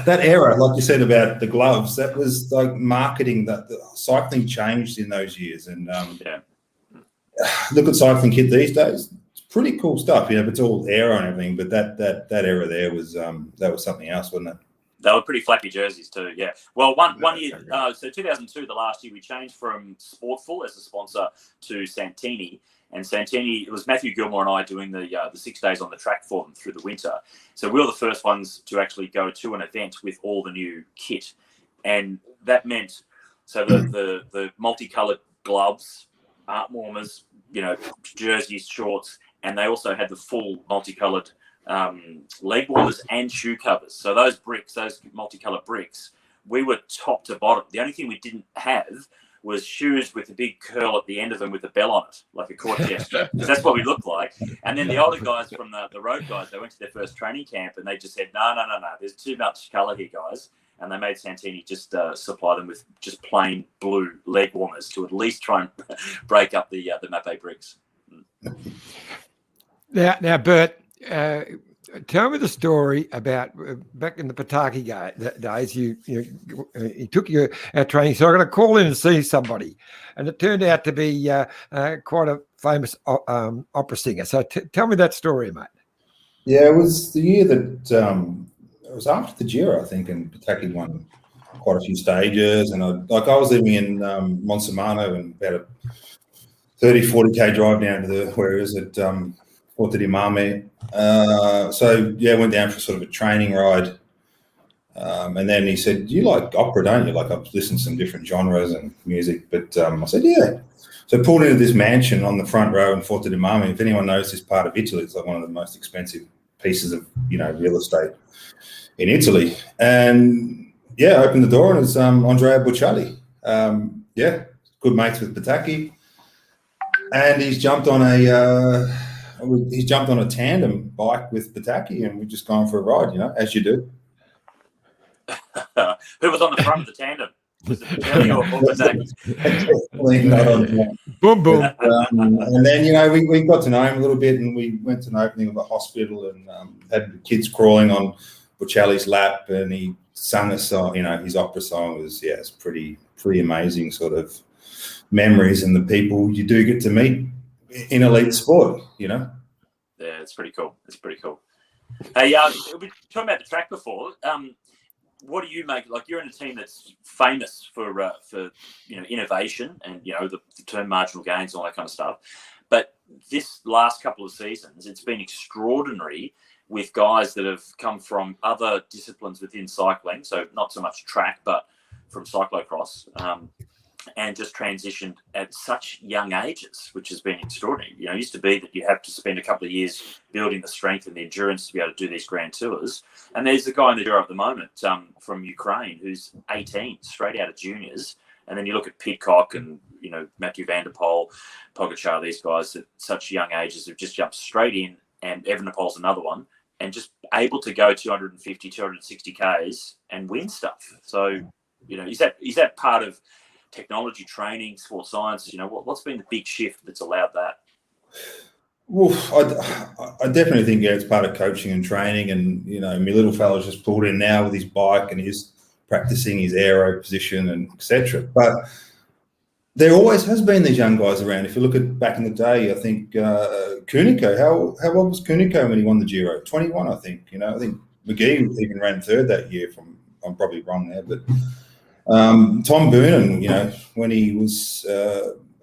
Speaker 7: That era, like you said about the gloves, that was like marketing. That the cycling changed in those years. And, look at cycling kit these days. It's pretty cool stuff, but it's all aero and everything. But that era there was that was something else, wasn't it?
Speaker 2: They were pretty flappy jerseys too. Yeah. Well, one year, so 2002, the last year, we changed from Sportful as a sponsor to Santini. And Santini, it was Matthew Gilmore and I doing the 6 days on the track for them through the winter. So we were the first ones to actually go to an event with all the new kit, and that meant the multicolored gloves, arm warmers, jerseys, shorts, and they also had the full multicolored leg warmers and shoe covers. So those multicolored bricks, we were top to bottom. The only thing we didn't have was shoes with a big curl at the end of them with a bell on it, like a court gesture, because that's what we looked like. And then the older guys from the road guys, they went to their first training camp and they just said, no, there's too much colour here, guys. And they made Santini just supply them with just plain blue leg warmers to at least try and break up the Mappe bricks.
Speaker 1: Now, Burt, tell me the story about back in the Pataki days. You took our training, so I'm going to call in and see somebody, and it turned out to be quite a famous opera singer. So tell me that story, mate.
Speaker 7: Yeah, it was the year that. It was after the Giro, I think, and Pataki won quite a few stages. And I was living in Monsemano and about a 30, 40K drive down to where it was at Porta di Mame. So, went down for sort of a training ride. And then he said, you like opera, don't you? Like, I've listened to some different genres and music. But I said, yeah. So I pulled into this mansion on the front row in Porta di Mame. If anyone knows this part of Italy, it's like one of the most expensive pieces of, real estate in Italy. And opened the door and it's Andrea Bocelli. Good mates with Pataki. and he's jumped on a tandem bike with Pataki, and we've just gone for a ride, as you do.
Speaker 2: Who was on the front of the tandem? Was it Kelly or Pataki?
Speaker 7: Definitely not on that.
Speaker 1: Boom, boom.
Speaker 7: And then, we got to know him a little bit, and we went to an opening of a hospital and had the kids crawling on Bocelli's lap, and he sang a song, his opera song was, it's pretty amazing sort of memories, and the people you do get to meet in elite sport,
Speaker 2: Yeah, it's pretty cool. Hey, we were talking about the track before. What do you make? Like, you're in a team that's famous for innovation and the term marginal gains and all that kind of stuff. But this last couple of seasons, it's been extraordinary with guys that have come from other disciplines within cycling. So not so much track, but from cyclocross, and just transitioned at such young ages, which has been extraordinary. It used to be that you have to spend a couple of years building the strength and the endurance to be able to do these grand tours. And there's a guy in the Giro at the moment from Ukraine who's 18, straight out of juniors. And then you look at Pidcock and, Matthew Van Der Poel, Pogacar, these guys at such young ages have just jumped straight in, and Evenepoel's another one, and just able to go 250, 260 Ks and win stuff. So, is that part of technology, training, sports science? What's been the big shift that's allowed that?
Speaker 7: Well, I definitely think it's part of coaching and training, and my little fella's just pulled in now with his bike and he's practicing his aero position and etc. But there always has been these young guys around. If you look at back in the day, I think Kunico, how old was Kunico when he won the Giro? 21, I think. I think McGee even ran third that year. I'm probably wrong there, but Tom Boonen, when he was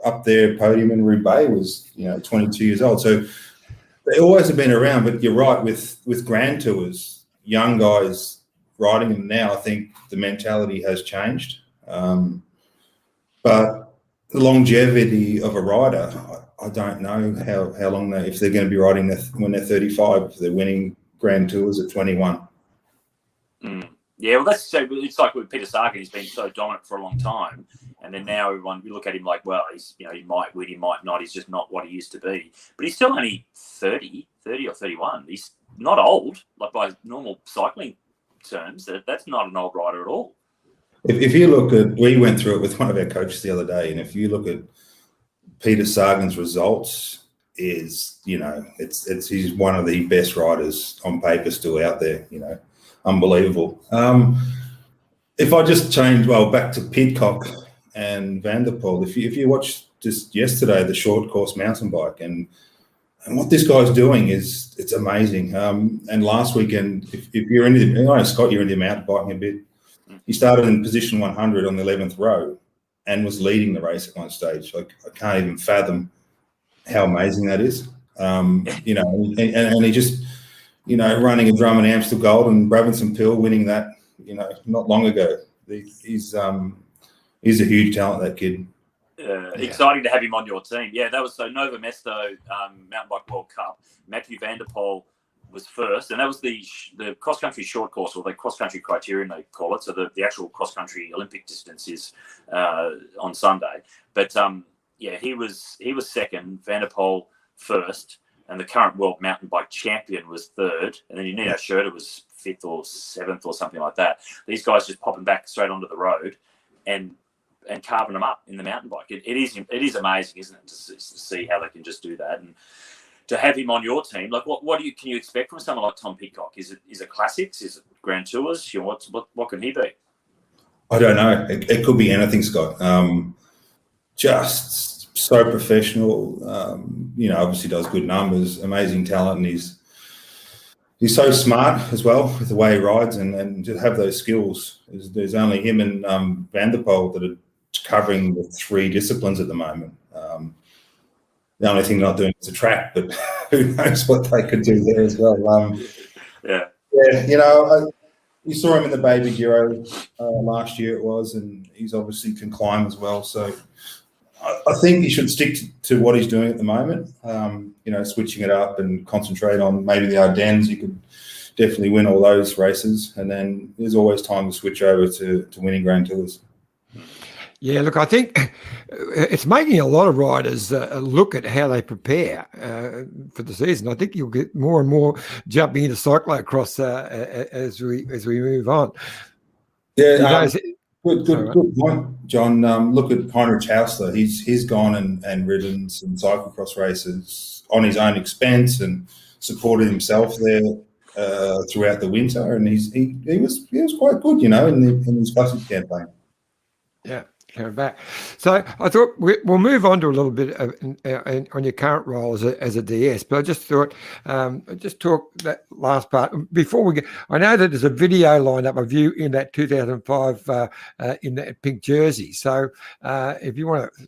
Speaker 7: up there podium in Roubaix was 22 years old. So they always have been around. But you're right, with grand tours, young guys riding them now, I think the mentality has changed. But the longevity of a rider, I don't know how long if they're going to be riding when they're 35, if they're winning grand tours at 21.
Speaker 2: Yeah, well, it's like with Peter Sagan. He's been so dominant for a long time, and then now we look at him like, well, he's he might win, he might not. He's just not what he used to be. But he's still only 30 or 31. He's not old, like by normal cycling terms. That's not an old rider at all.
Speaker 7: If you look at, we went through it with one of our coaches the other day, and if you look at Peter Sagan's results, he's one of the best riders on paper still out there. Unbelievable. If I just change, back to Pidcock and Van Der Poel, if you watched just yesterday the short course mountain bike and what this guy's doing it's amazing. And last weekend, if you're into Scott, you're into mountain biking a bit. He started in position 100 on the 11th row and was leading the race at one stage. Like, I can't even fathom how amazing that is. And he just, running a drum in Amstel Gold and Brabanson Pill winning that, not long ago. He's a huge talent, that kid.
Speaker 2: Exciting to have him on your team. Yeah, that was so Nova Mesto Mountain Bike World Cup. Matthew Van Der Poel was first, and that was the cross-country short course, or the cross-country criterion they call it. So the actual cross-country Olympic distance is on Sunday. But he was second, Van Der Poel first, and the current world mountain bike champion was third, and then Ineos Schurter was fifth or seventh or something like that. These guys just popping back straight onto the road and carving them up in the mountain bike. It is amazing, isn't it, to see how they can just do that. And to have him on your team, like what can you expect from someone like Tom Pidcock? Is it classics? Is it grand tours? What can he be?
Speaker 7: I don't know. It could be anything, Scott. Just so professional. Obviously does good numbers, amazing talent, and he's so smart as well with the way he rides and to have those skills. There's only him and Van Der Poel that are covering the three disciplines at the moment. The only thing not doing is the track, but who knows what they could do there as well. We saw him in the Baby Giro last year, it was, and he's obviously can climb as well. So I think he should stick to what he's doing at the moment, switching it up and concentrate on maybe the Ardennes. He could definitely win all those races, and then there's always time to switch over to winning Grand Tours.
Speaker 1: Yeah, look, I think it's making a lot of riders look at how they prepare for the season. I think you'll get more and more jumping into cyclocross as we move on.
Speaker 7: Yeah, good point, John. Look at Heinrich Hausler. He's gone and ridden some cyclocross races on his own expense and supported himself there throughout the winter, and he was quite good, in his classic campaign.
Speaker 1: Yeah. Coming back. So I thought we'll move on to a little bit on your current role as a DS, but I just thought just talk that last part before we get. I know that there's a video lined up of you in that 2005 in that pink jersey. So if you want to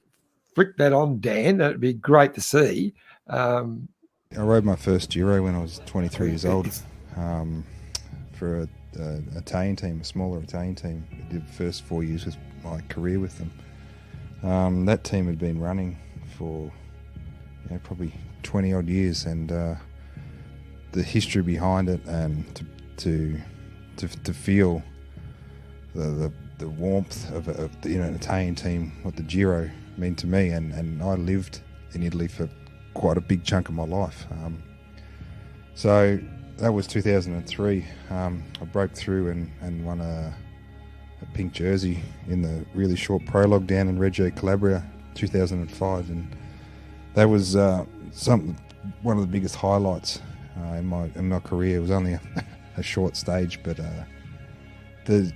Speaker 1: flick that on, Dan, that'd be great to see.
Speaker 8: I rode my first Giro when I was 23 years old for a Italian team, a smaller Italian team. I did the first 4 years with my career with them. That team had been running for probably 20 odd years, and the history behind it, and to feel the warmth of an Italian team, what the Giro meant to me, and I lived in Italy for quite a big chunk of my life. So that was 2003. I broke through and won a pink jersey in the really short prologue down in Reggio Calabria, 2005, and that was one of the biggest highlights in my career. It was only a short stage, but the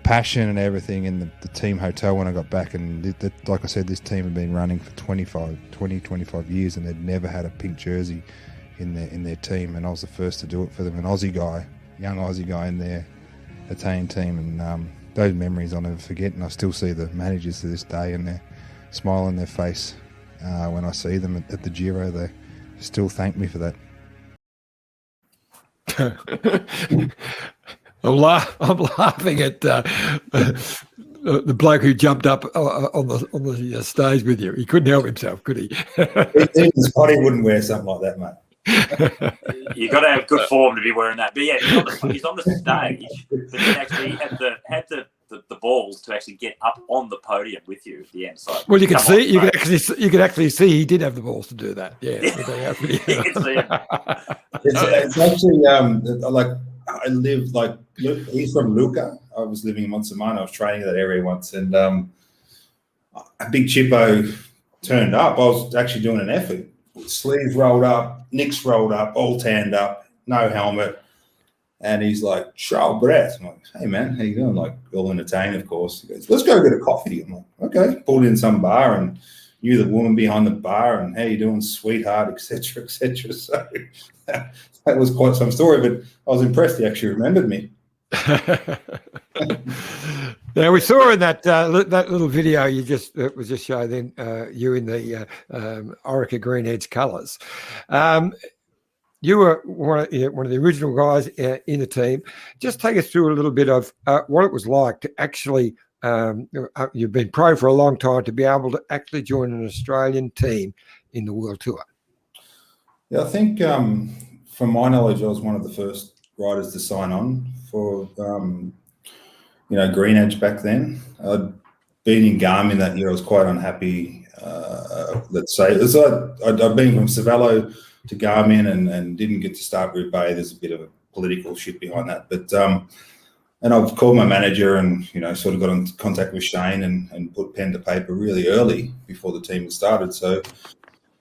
Speaker 8: passion and everything in the team hotel when I got back, and like I said, this team had been running for 25 years, and they'd never had a pink jersey in their team, and I was the first to do it for them, an Aussie guy, young Aussie guy in their Italian team, and those memories I'll never forget, and I still see the managers to this day, and their smile on their face when I see them at the Giro. They still thank me for that.
Speaker 1: I'm laughing at the bloke who jumped up on the stage with you. He couldn't help himself, could he?
Speaker 7: Even Scotty wouldn't wear something like that, mate.
Speaker 2: You got to have good form to be wearing that. But yeah, he's on the stage, but he actually had the balls to actually get up on the podium with you at the end. So,
Speaker 1: well, you can actually see he did have the balls to do that. Yeah,
Speaker 2: you can see him.
Speaker 7: It's actually I live he's from Lucca. I was living in Montemano. I was training in that area once, and a big chippo turned up. I was actually doing an effort. Sleeves rolled up, nicks rolled up, all tanned up, no helmet. And he's like, Charles Brett. I'm like, hey, man, how you doing? Like, all in Italian, of course. He goes, let's go get a coffee. I'm like, okay. Pulled in some bar and knew the woman behind the bar, and how you doing, sweetheart, etc., etc. So that was quite some story, but I was impressed he actually remembered me.
Speaker 1: Now we saw in that little video that was just showed then you in the Orica Green Edge colours. You were one of the original guys in the team. Just take us through a little bit of what it was like to actually. You've been pro for a long time, to be able to actually join an Australian team in the World Tour.
Speaker 7: Yeah, I think from my knowledge, I was one of the first riders to sign on for Green Edge back then. I'd been in Garmin that year. I was quite unhappy. Let's say I'd been from Cervelo to Garmin and didn't get to start Group A. There's a bit of a political shit behind that, but and I've called my manager and sort of got in contact with Shane and put pen to paper really early before the team had started. So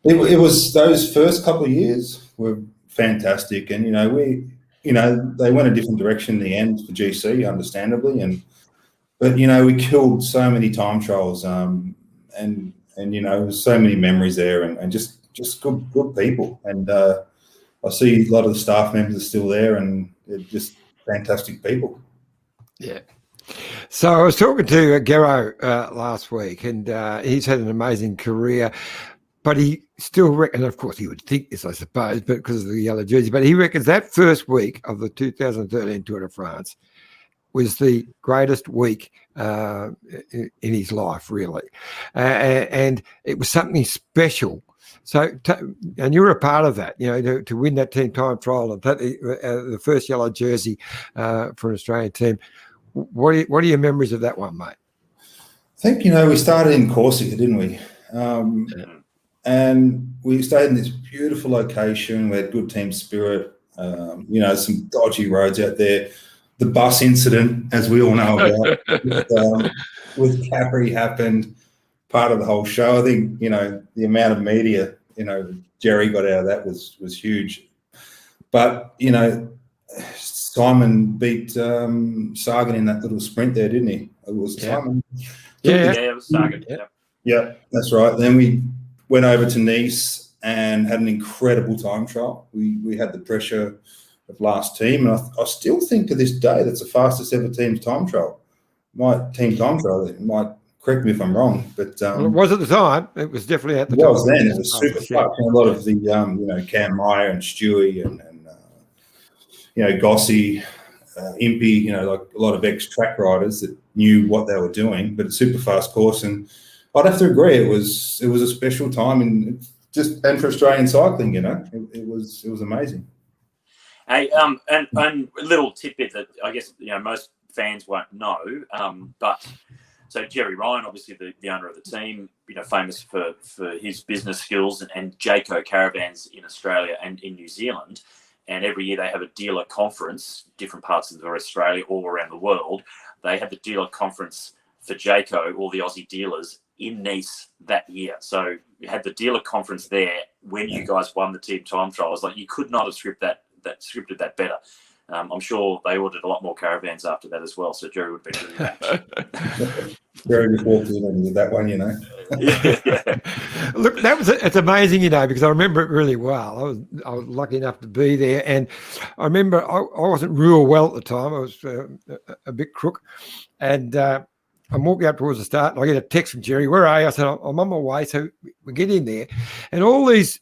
Speaker 7: it was, those first couple of years were fantastic, and they went a different direction in the end for GC, understandably, but we killed so many time trials, and so many memories there, and just good people, and I see a lot of the staff members are still there, and they're just fantastic people.
Speaker 1: Yeah. So I was talking to Giro last week, and he's had an amazing career, but he still reckons, of course he would think this, I suppose, but because of the yellow jersey, but he reckons that first week of the 2013 Tour de France was the greatest week in his life, really. And it was something special. So, and you were a part of that, to win that team time trial and the first yellow jersey for an Australian team. What are your memories of that one, mate?
Speaker 7: think, we started in Corsica, didn't we? And we stayed in this beautiful location. We had good team spirit. Some dodgy roads out there. The bus incident, as we all know about, with Capri happened. Part of the whole show. I think the amount of media Jerry got out of that was huge. But Simon beat Sagan in that little sprint there, didn't he? It was Simon.
Speaker 2: Yeah, it was Sagan.
Speaker 7: Yeah, that's right. Then we went over to Nice and had an incredible time trial. We had the pressure of last team, and I still think to this day that's the fastest ever team time trial. It might correct me if I'm wrong, but
Speaker 1: it was at the time. It was definitely at the time.
Speaker 7: It was then. It was super fast. A lot of the Cam Meyer and Stewie and Gossi, Impey, like a lot of ex-track riders that knew what they were doing, but a super fast course. And I'd have to agree, it was a special time, and for Australian cycling, it was amazing.
Speaker 2: Hey, and a little tidbit that I guess most fans won't know, but so Jerry Ryan, obviously the owner of the team, famous for his business skills, and Jayco Caravans in Australia and in New Zealand. And every year they have a dealer conference, different parts of Australia, all around the world. They had the dealer conference for Jayco, all the Aussie dealers, in Nice that year. So you had the dealer conference there when you guys won the team time trial. I was like, you could not have scripted that better. I'm sure they ordered a lot more caravans after that as well. So Jerry would have been really happy.
Speaker 7: Jerry just walked in with that one,
Speaker 2: Yeah.
Speaker 1: Look, it's amazing, because I remember it really well. I was lucky enough to be there, and I remember I wasn't real well at the time. I was a bit crook, and I'm walking up towards the start, and I get a text from Jerry. Where are you? I said, I'm on my way. So we get in there, and all these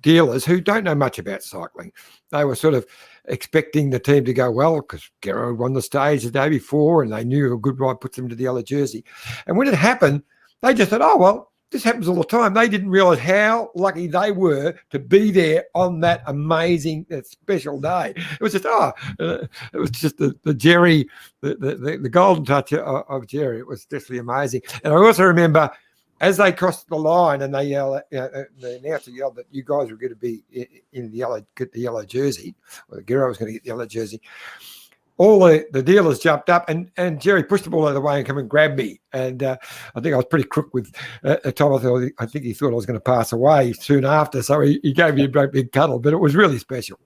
Speaker 1: dealers who don't know much about cycling, they were sort of expecting the team to go well because Giro had won the stage the day before, and they knew a good ride puts them to the yellow jersey. And when it happened, they just thought, oh, well, this happens all the time. They didn't realise how lucky they were to be there on that amazing, special day. It was just, it was just the Jerry, the golden touch of Jerry. It was definitely amazing. And I also remember as they crossed the line and they yelled, the announcer yelled that you guys were going to be in get the yellow jersey, or the Giro was going to get the yellow jersey. All the dealers jumped up, and Jerry pushed the ball out of the way and come and grab me. And I think I was pretty crook with Tom. I think he thought I was going to pass away soon after, so he gave me a great big cuddle. But it was really special.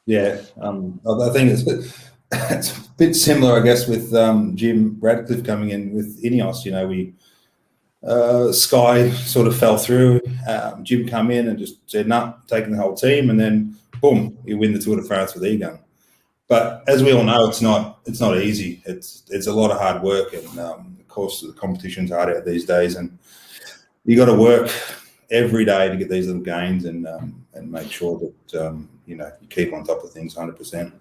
Speaker 7: Yeah, I think it's a bit similar, I guess, with Jim Radcliffe coming in with Ineos. Sky sort of fell through. Jim come in and just said, "No, taking the whole team," and then boom, you win the Tour de France with Egan. But as we all know, it's not easy. It's a lot of hard work, and of course the competition's hard out these days, and you got to work every day to get these little gains and make sure that you keep on top of things 100%.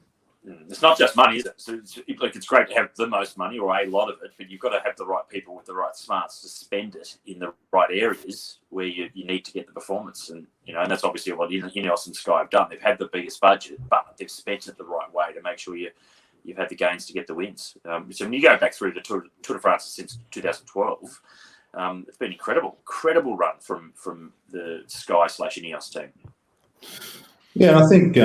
Speaker 2: It's not just money, is it? So it's great to have the most money or a lot of it, but you've got to have the right people with the right smarts to spend it in the right areas where you need to get the performance. And and that's obviously what Ineos and Sky have done. They've had the biggest budget, but they've spent it the right way to make sure you've had the gains to get the wins. So when you go back through the Tour de France since 2012, it's been incredible run from the Sky/Ineos team.
Speaker 7: Yeah, I think,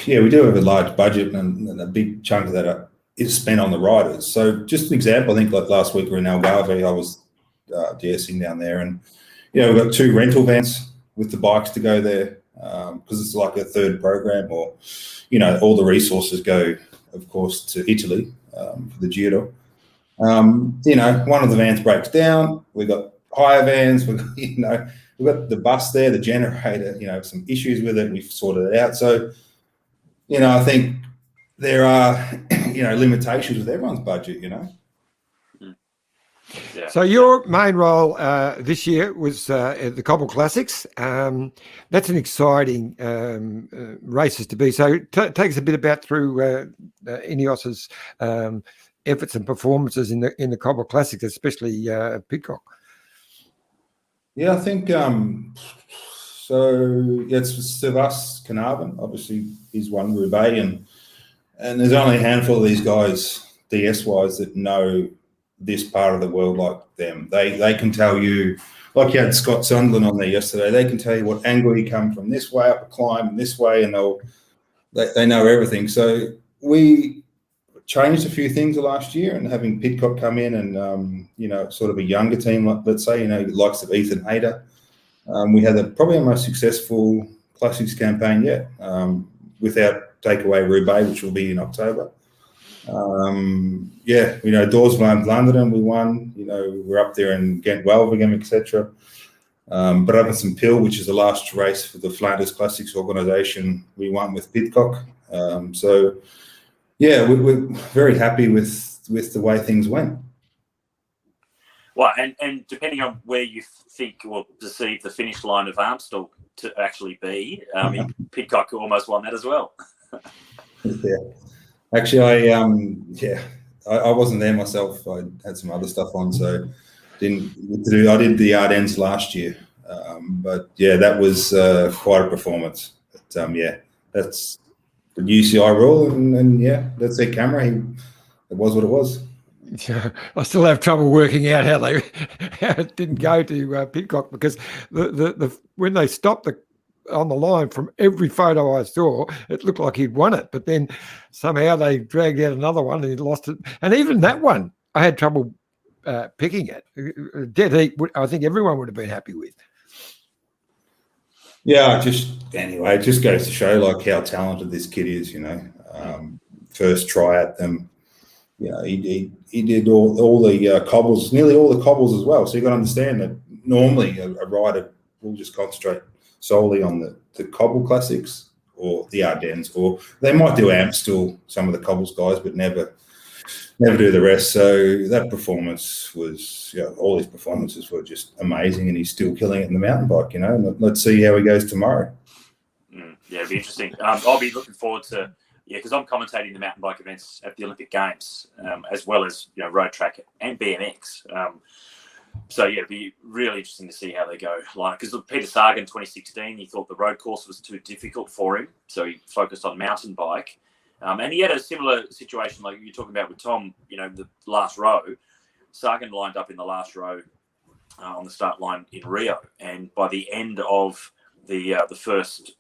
Speaker 7: we do have a large budget, and a big chunk of that is spent on the riders. So just an example, I think like last week we were in Algarve, I was DSing down there, and, we've got 2 rental vans with the bikes to go there because it's like a third program, or, all the resources go, of course, to Italy for the Giro. One of the vans breaks down. We've got hire vans, we've got the bus there, the generator, some issues with it. We've sorted it out. So, I think there are, limitations with everyone's budget,
Speaker 2: Yeah.
Speaker 1: So your main role this year was at the Cobble Classics. That's an exciting races to be. So take us a bit through Ineos's efforts and performances in the Cobble Classics, especially Pidcock.
Speaker 7: Yeah, I think it's Sivas Carnarvon, obviously he's won Roubaix, and there's only a handful of these guys DS-wise that know this part of the world like them. They can tell you, like you had Scott Sunderland on there yesterday, they can tell you what angle you come from this way up a climb and this way, and they know everything. So we changed a few things last year, and having Pidcock come in and, sort of a younger team, let's say, likes of Ethan Hayter. We had probably our most successful Classics campaign yet, without takeaway Roubaix, which will be in October. Dorsland London, we won. We're up there in Ghent Wevelgem, etc. But up in St. Pill, which is the last race for the Flanders Classics organisation, we won with Pidcock. We're very happy with the way things went.
Speaker 2: Well, and depending on where you think or perceive the finish line of Armstrong to actually be, Pidcock almost won that as well.
Speaker 7: Yeah. Actually, I wasn't there myself. I had some other stuff on, so didn't get to do. I did the Ardennes last year, that was quite a performance. But, that's the UCI rule, and that's their camera. It was what it was.
Speaker 1: Yeah, I still have trouble working out how it didn't go to Pidcock, because the when they stopped on the line, from every photo I saw, it looked like he'd won it, but then somehow they dragged out another one and he lost it. And even that one, I had trouble picking it. Dead heat, I think everyone would have been happy with.
Speaker 7: Yeah, it just goes to show like how talented this kid is. First try at them. He did all the cobbles, nearly all the cobbles as well. So you got to understand that normally a rider will just concentrate solely on the cobble classics or the Ardennes, or they might do Amstel, some of the cobbles guys, but never do the rest. So that performance was, all his performances were just amazing, and he's still killing it in the mountain bike. Let's see how he goes tomorrow.
Speaker 2: It'll be interesting. I'll be looking forward to. Yeah, because I'm commentating the mountain bike events at the Olympic Games, as well as road track and BMX. It'd be really interesting to see how they go. Because Peter Sagan, 2016, he thought the road course was too difficult for him, so he focused on mountain bike. And he had a similar situation like you're talking about with Tom. The last row, Sagan lined up in the last row on the start line in Rio, and by the end of the first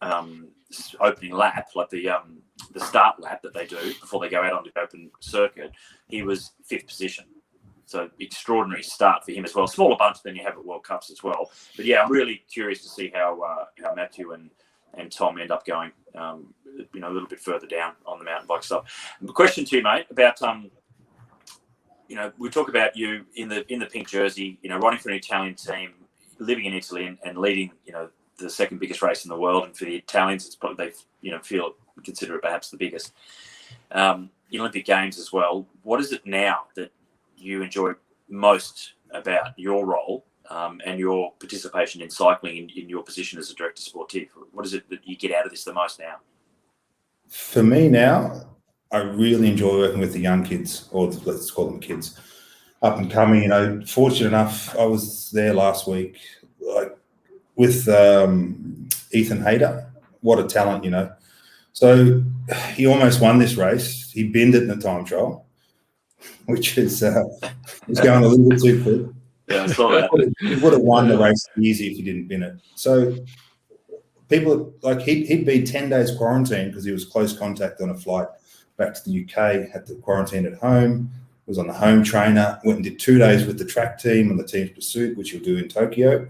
Speaker 2: opening lap, like the start lap that they do before they go out on the open circuit, he was 5th position. So extraordinary start for him as well. Smaller bunch than you have at World Cups as well. But I'm really curious to see how Matthew and Tom end up going, a little bit further down on the mountain bike stuff. A question to you, mate, about we talk about you in the pink jersey, riding for an Italian team, living in Italy and leading, the second biggest race in the world, and for the Italians, it's probably they consider it perhaps the biggest. Olympic Games as well. What is it now that you enjoy most about your role and your participation in cycling in your position as a director sportif? What is it that you get out of this the most now?
Speaker 7: For me now, I really enjoy working with the young kids, or let's call them kids, up and coming. Fortunate enough, I was there last week, with Ethan Hayter. What a talent, So he almost won this race. He binned it in the time trial, which is was going a little bit too quick.
Speaker 2: Yeah, I saw that.
Speaker 7: He would have won the race easy if he didn't bin it. So people he'd be 10 days quarantine because he was close contact on a flight back to the UK, had to quarantine at home, was on the home trainer, went and did 2 days with the track team on the team's pursuit, which he'll do in Tokyo.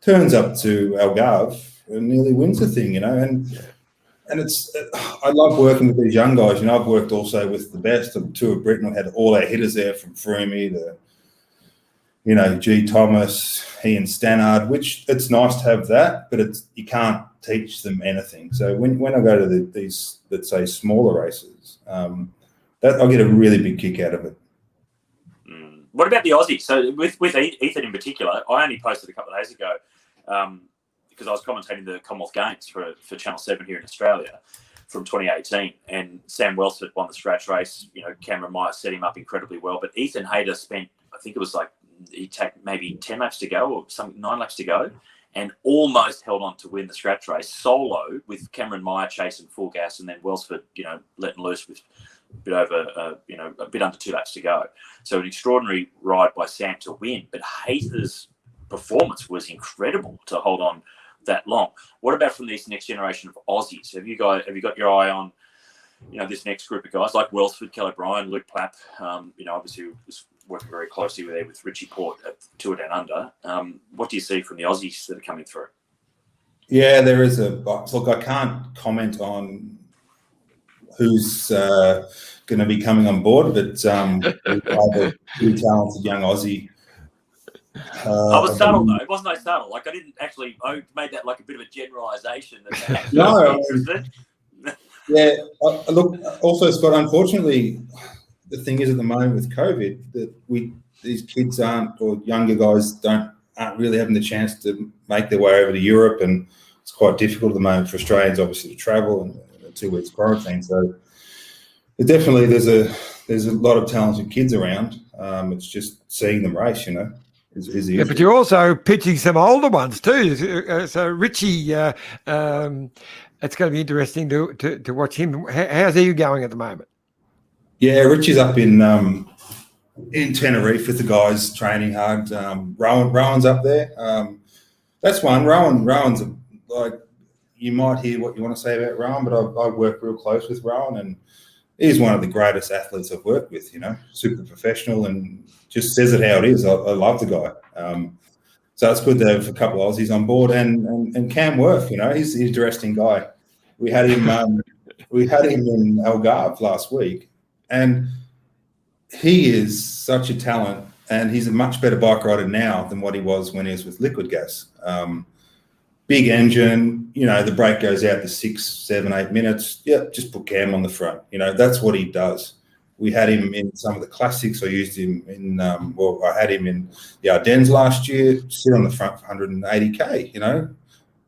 Speaker 7: Turns up to Algarve and nearly wins the thing, And it's, I love working with these young guys. I've worked also with the best of Tour of Britain. We had all our hitters there, from Froome to, G. Thomas, Ian Stannard, which it's nice to have that, but you can't teach them anything. So when I go to these, let's say, smaller races, that I'll get a really big kick out of it.
Speaker 2: What about the Aussie? So with Ethan in particular, I only posted a couple of days ago because I was commentating the Commonwealth Games for Channel 7 here in Australia from 2018, and Sam Welsford won the scratch race. Cameron Meyer set him up incredibly well, but Ethan Hayter spent, I think it was he took maybe 10 laps to go or 9 laps to go, and almost held on to win the scratch race solo with Cameron Meyer chasing full gas, and then Welsford, letting loose with bit over, a bit under 2 laps to go. So an extraordinary ride by Sam to win. But Hayter's performance was incredible to hold on that long. What about from this next generation of Aussies? Have you got your eye on, this next group of guys like Welsford, Kel O'Brien, Luke Plapp? Obviously was working very closely with Richie Port at Tour Down Under. What do you see from the Aussies that are coming through?
Speaker 7: Yeah, there is look, I can't comment on who's going to be coming on board, but we have a really talented young Aussie.
Speaker 2: I was subtle though. Wasn't I subtle? Like I made that like a bit of a generalisation.
Speaker 7: No, yeah. Look, also Scott. Unfortunately, the thing is at the moment with COVID that these kids or younger guys aren't really having the chance to make their way over to Europe, and it's quite difficult at the moment for Australians, obviously, to travel and 2 weeks quarantine. So definitely, there's a lot of talented kids around. It's just seeing them race, is the issue.
Speaker 1: But you're also pitching some older ones too. So Richie, it's going to be interesting to watch him. How's he going at the moment?
Speaker 7: Yeah, Richie's up in Tenerife with the guys training hard. Rowan's up there. That's one. Rowan's like, you might hear what you want to say about Rowan, but I work real close with Rowan, and he's one of the greatest athletes I've worked with. Super professional and just says it how it is. I love the guy. So it's good to have a couple of Aussies on board, and Cam Worth. He's an interesting guy. We had him in Algarve last week, and he is such a talent, and he's a much better bike rider now than what he was when he was with Liquid Gas. Big engine, the brake goes out to 6, 7, 8 minutes. Yep, just put Cam on the front. That's what he does. We had him in some of the classics. I used him in, I had him in the Ardennes last year, sit on the front for 180K,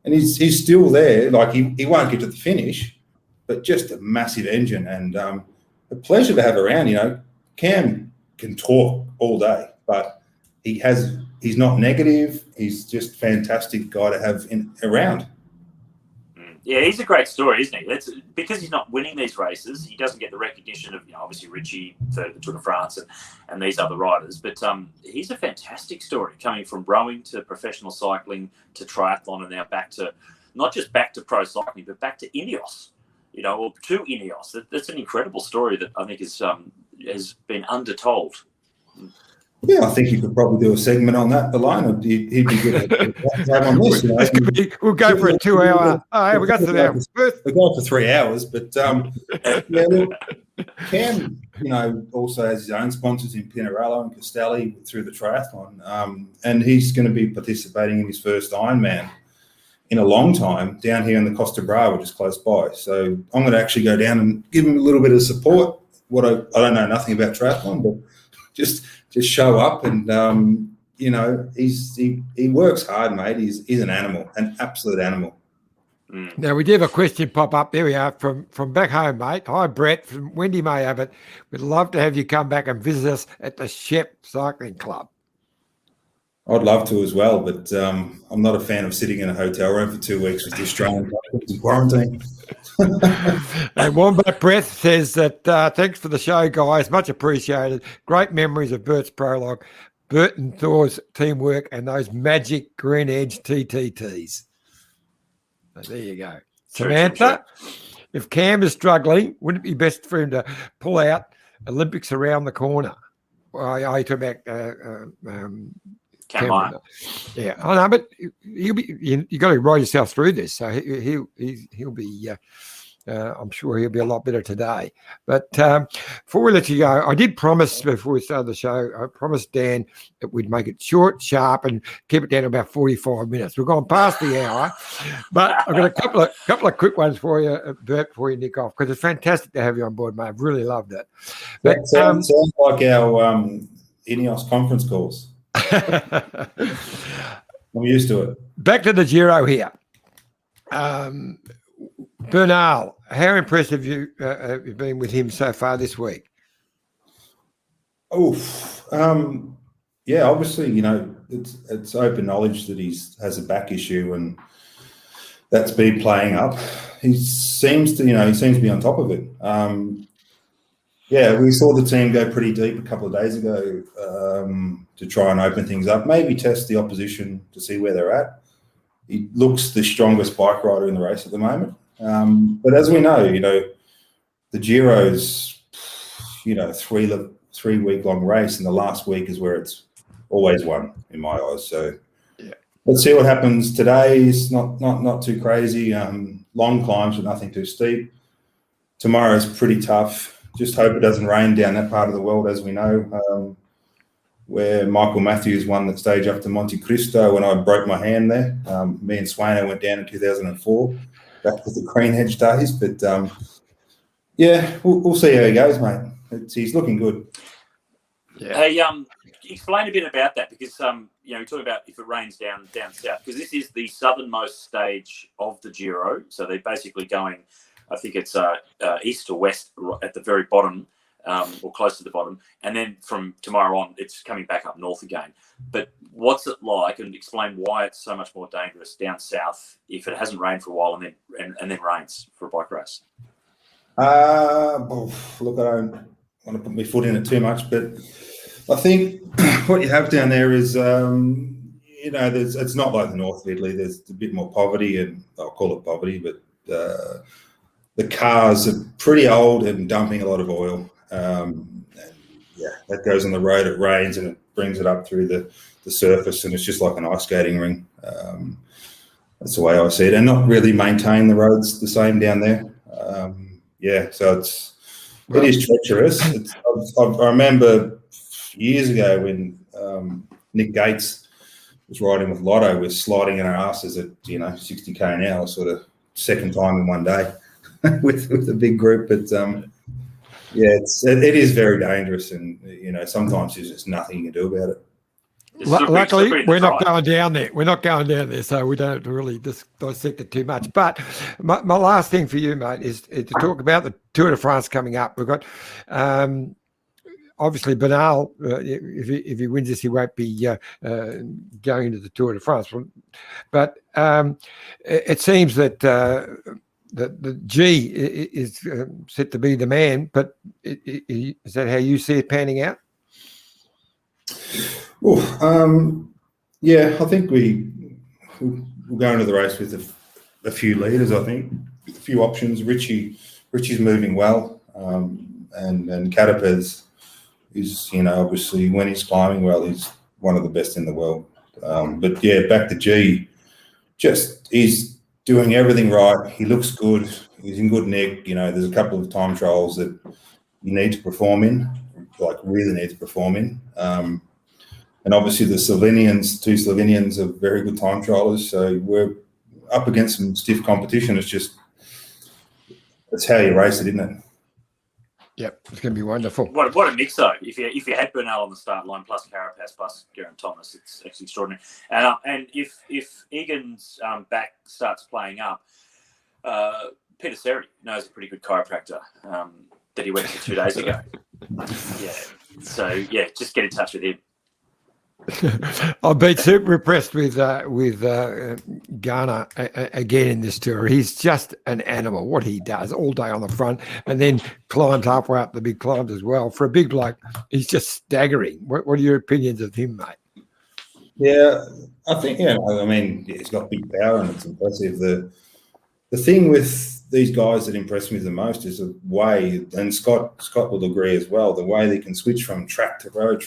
Speaker 7: and he's still there. Like he won't get to the finish, but just a massive engine and a pleasure to have around. Cam can talk all day, but he's not negative. He's just a fantastic guy to have around.
Speaker 2: Yeah, he's a great story, isn't he? Because he's not winning these races, he doesn't get the recognition of, obviously Richie for the Tour de France and these other riders. But he's a fantastic story, coming from rowing to professional cycling to triathlon, and now not just back to pro cycling, but back to Ineos, or to Ineos. That's an incredible story that I think has been undertold.
Speaker 7: Yeah, I think you could probably do a segment on that alone. He'd be good to have on this.
Speaker 1: We'll go for a 2 hour. We got to the
Speaker 7: We'll go for 3 hours, but yeah, look, Cam, also has his own sponsors in Pinarello and Castelli through the triathlon, and he's going to be participating in his first Ironman in a long time down here in the Costa Brava, which is close by. So I'm going to actually go down and give him a little bit of support. I don't know nothing about triathlon, but just show up and he works hard, mate. He's an animal, an absolute animal.
Speaker 1: Now we did have a question pop up. There we are from back home, mate. Hi, Brett from Wendy May Abbott. We'd love to have you come back and visit us at the Shep Cycling Club.
Speaker 7: I'd love to as well, but I'm not a fan of sitting in a hotel room for 2 weeks with the Australian in quarantine.
Speaker 1: And Wombat Breath says that thanks for the show, guys. Much appreciated. Great memories of Burt's prologue, Burt and Thor's teamwork, and those magic green edge TTTs. So there you go. Samantha, if Cam is struggling, wouldn't it be best for him to pull out Olympics around the corner? Well, I talk about
Speaker 2: Cameron.
Speaker 1: Yeah, I know, but he'll be. You got to ride yourself through this, so he'll be. I'm sure he'll be a lot better today. But before we let you go, I did promise before we started the show. I promised Dan that we'd make it short, sharp, and keep it down to about 45 minutes. We've gone past the hour, but I've got a couple of quick ones for you, Bert, before you nick off, because it's fantastic to have you on board, mate. I've really loved it. But
Speaker 7: that sounds like our Ineos conference calls. I'm used to it.
Speaker 1: Back to the Giro here. Bernal, how impressive have you been with him so far this week?
Speaker 7: Yeah, obviously, it's open knowledge that he has a back issue, and that's been playing up. He seems to be on top of it. Yeah, we saw the team go pretty deep a couple of days ago to try and open things up, maybe test the opposition to see where they're at. He looks the strongest bike rider in the race at the moment. But as we know, the Giro's, 3-week-long race, and the last week is where it's always won in my eyes. So let's see what happens today. It's not too crazy. Long climbs, but nothing too steep. Tomorrow's pretty tough. Just hope it doesn't rain down that part of the world, as we know, where Michael Matthews won the stage up to Monte Cristo when I broke my hand there. Me and Swaino went down in 2004, back to the Green Edge days. But, we'll see how he goes, mate. He's looking good.
Speaker 2: Yeah. Hey, explain a bit about that, because we talk about if it rains down south, because this is the southernmost stage of the Giro, so they're basically going, I think it's east or west at the very bottom, or close to the bottom, and then from tomorrow on, it's coming back up north again. But what's it like, and explain why it's so much more dangerous down south if it hasn't rained for a while and then rains for a bike race?
Speaker 7: Look, I don't want to put my foot in it too much, but I think what you have down there is, it's not like the north of Italy. There's a bit more poverty, and I'll call it poverty, but the cars are pretty old and dumping a lot of oil. That goes on the road. It rains and it brings it up through the surface, and it's just like an ice skating ring. That's the way I see it, and not really maintain the roads the same down there. So it is treacherous. I remember years ago when Nick Gates was riding with Lotto, we're sliding in our asses at 60k an hour, sort of second time in one day with a big group. But it is very dangerous, and sometimes there's just nothing you can do about it.
Speaker 1: Luckily, we're not going down there. We're not going down there, so we don't have to really dissect it too much. But my last thing for you, mate, is to talk about the Tour de France coming up. We've got obviously Bernal. If he wins this, he won't be going into the Tour de France. But it seems that the G is set to be the man. But is that how you see it panning out?
Speaker 7: I think we'll go into the race with a few leaders. I think a few options. Richie's moving well, and Carapaz is obviously when he's climbing well, he's one of the best in the world. But back to G, he's doing everything right. He looks good. He's in good nick. There's a couple of time trials that you need to perform in, like really need to perform in. And obviously the two Slovenians are very good time trialers, so we're up against some stiff competition. It's how you race it, isn't it?
Speaker 1: Yep, it's going to be wonderful.
Speaker 2: What a mix, though. If you had Bernal on the start line, plus Carapaz, plus Geraint Thomas, it's actually extraordinary. And if Egan's back starts playing up, Peter Seri knows a pretty good chiropractor that he went to 2 days ago. So just get in touch with him.
Speaker 1: I've been super impressed with Garner again in this tour. He's just an animal. What he does all day on the front, and then climbs halfway up the big climbs as well. For a big bloke, he's just staggering. What are your opinions of him, mate?
Speaker 7: Yeah, I think he's got big power and it's impressive. The thing with these guys that impress me the most is the way, and Scott will agree as well, the way they can switch from track to road.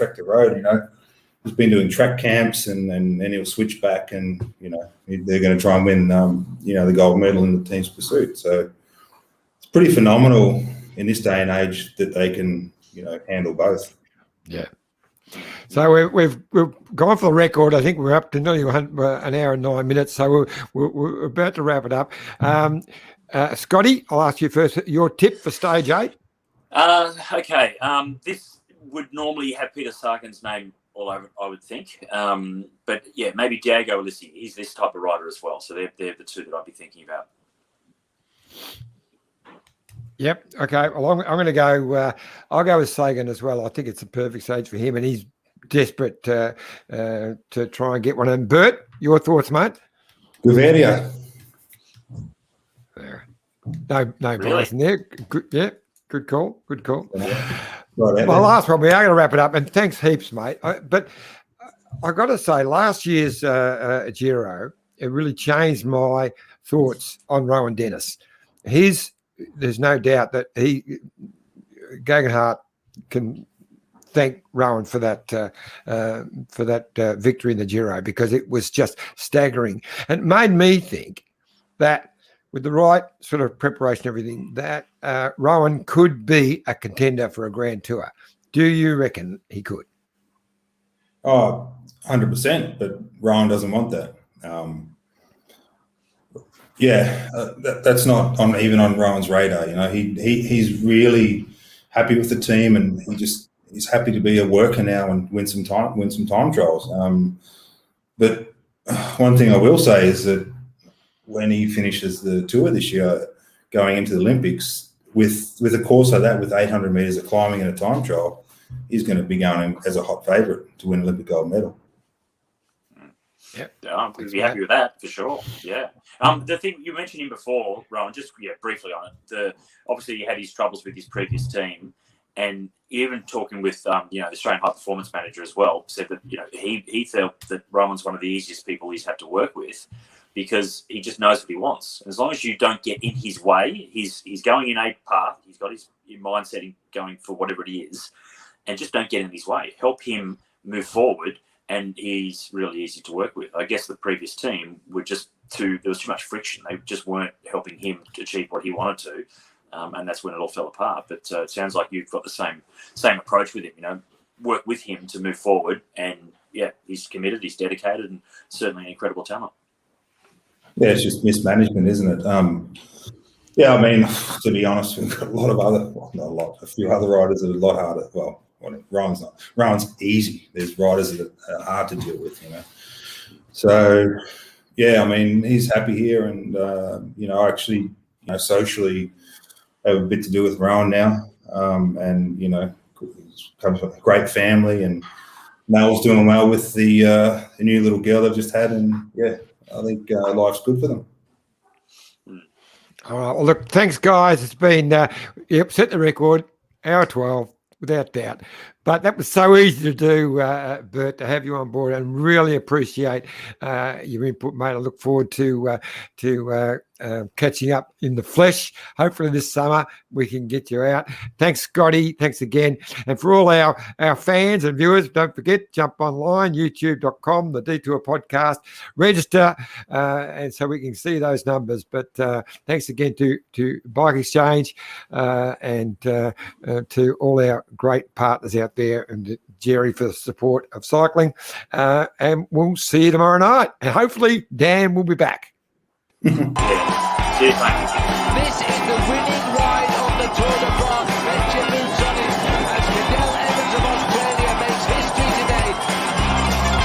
Speaker 7: He's been doing track camps, and then he'll switch back, and they're going to try and win the gold medal in the team's pursuit. So it's pretty phenomenal in this day and age that they can handle both.
Speaker 1: Yeah. So we've gone for the record. I think we're up to nearly an hour and 9 minutes. So we're about to wrap it up. Scotty, I'll ask you first. Your tip for stage 8?
Speaker 2: Okay. This would normally have Peter Sagan's name all over, I would think. But maybe Diego Ulissi. He's this type of rider as well. So they're the two that I'd be thinking about.
Speaker 1: Yep. Okay. Well, I'm going to go. I'll go with Sagan as well. I think it's a perfect stage for him, and he's desperate to try and get one. And Burt, your thoughts, mate?
Speaker 7: Guveria.
Speaker 1: There. No
Speaker 2: Really?
Speaker 1: bias in there. Good. Yeah. Good call. Good call.
Speaker 7: Right,
Speaker 1: My last one, we are going to wrap it up, and thanks heaps, mate. But I got to say, last year's Giro, it really changed my thoughts on Rowan Dennis. There's no doubt that Gegenhardt can thank Rowan for that victory in the Giro, because it was just staggering, and it made me think that with the right sort of preparation, everything, that Rowan could be a contender for a Grand Tour. Do you reckon he could?
Speaker 7: Oh, 100%, but Rowan doesn't want that. That's not even on Rowan's radar. You know, he's really happy with the team, and he's happy to be a worker now and win some time trials. But one thing I will say is that when he finishes the Tour this year, going into the Olympics with a course like that, with 800 meters of climbing and a time trial, he's going to be going as a hot favourite to win Olympic gold medal.
Speaker 2: Yeah, I'm going to be happy with that for sure. Yeah. The thing you mentioned him before, Rowan, just briefly on it. Obviously, he had his troubles with his previous team, and even talking with the Australian High Performance Manager as well, said that he felt that Rowan's one of the easiest people he's had to work with, because he just knows what he wants. As long as you don't get in his way, he's going in a path. He's got his mindset going for whatever it is, and just don't get in his way. Help him move forward, and he's really easy to work with. I guess the previous team were there was too much friction. They just weren't helping him to achieve what he wanted to, and that's when it all fell apart. But it sounds like you've got the same approach with him. Work with him to move forward, and he's committed, he's dedicated, and certainly an incredible talent.
Speaker 7: Yeah, it's just mismanagement, isn't it? I mean, to be honest, we've got a few other riders that are a lot harder. Well, Rowan's not. Rowan's easy. There's riders that are hard to deal with, So, I mean, he's happy here, and I actually, socially have a bit to do with Rowan now, and he's comes from a great family, and Mel's doing well with the new little girl they've just had, and I think life's good for them.
Speaker 1: All right. Well, look, thanks, guys. It's been, set the record, hour 12, without doubt. But that was so easy to do, Burt, to have you on board, and really appreciate your input, mate. I look forward to catching up in the flesh. Hopefully this summer we can get you out. Thanks, Scotty. Thanks again. And for all our fans and viewers, don't forget, jump online, youtube.com, the Detour Podcast, register, and so we can see those numbers. But thanks again to Bike Exchange and to all our great partners out there, and Jerry for the support of cycling. And we'll see you tomorrow night. And hopefully Dan will be back.
Speaker 2: Cheers, mate.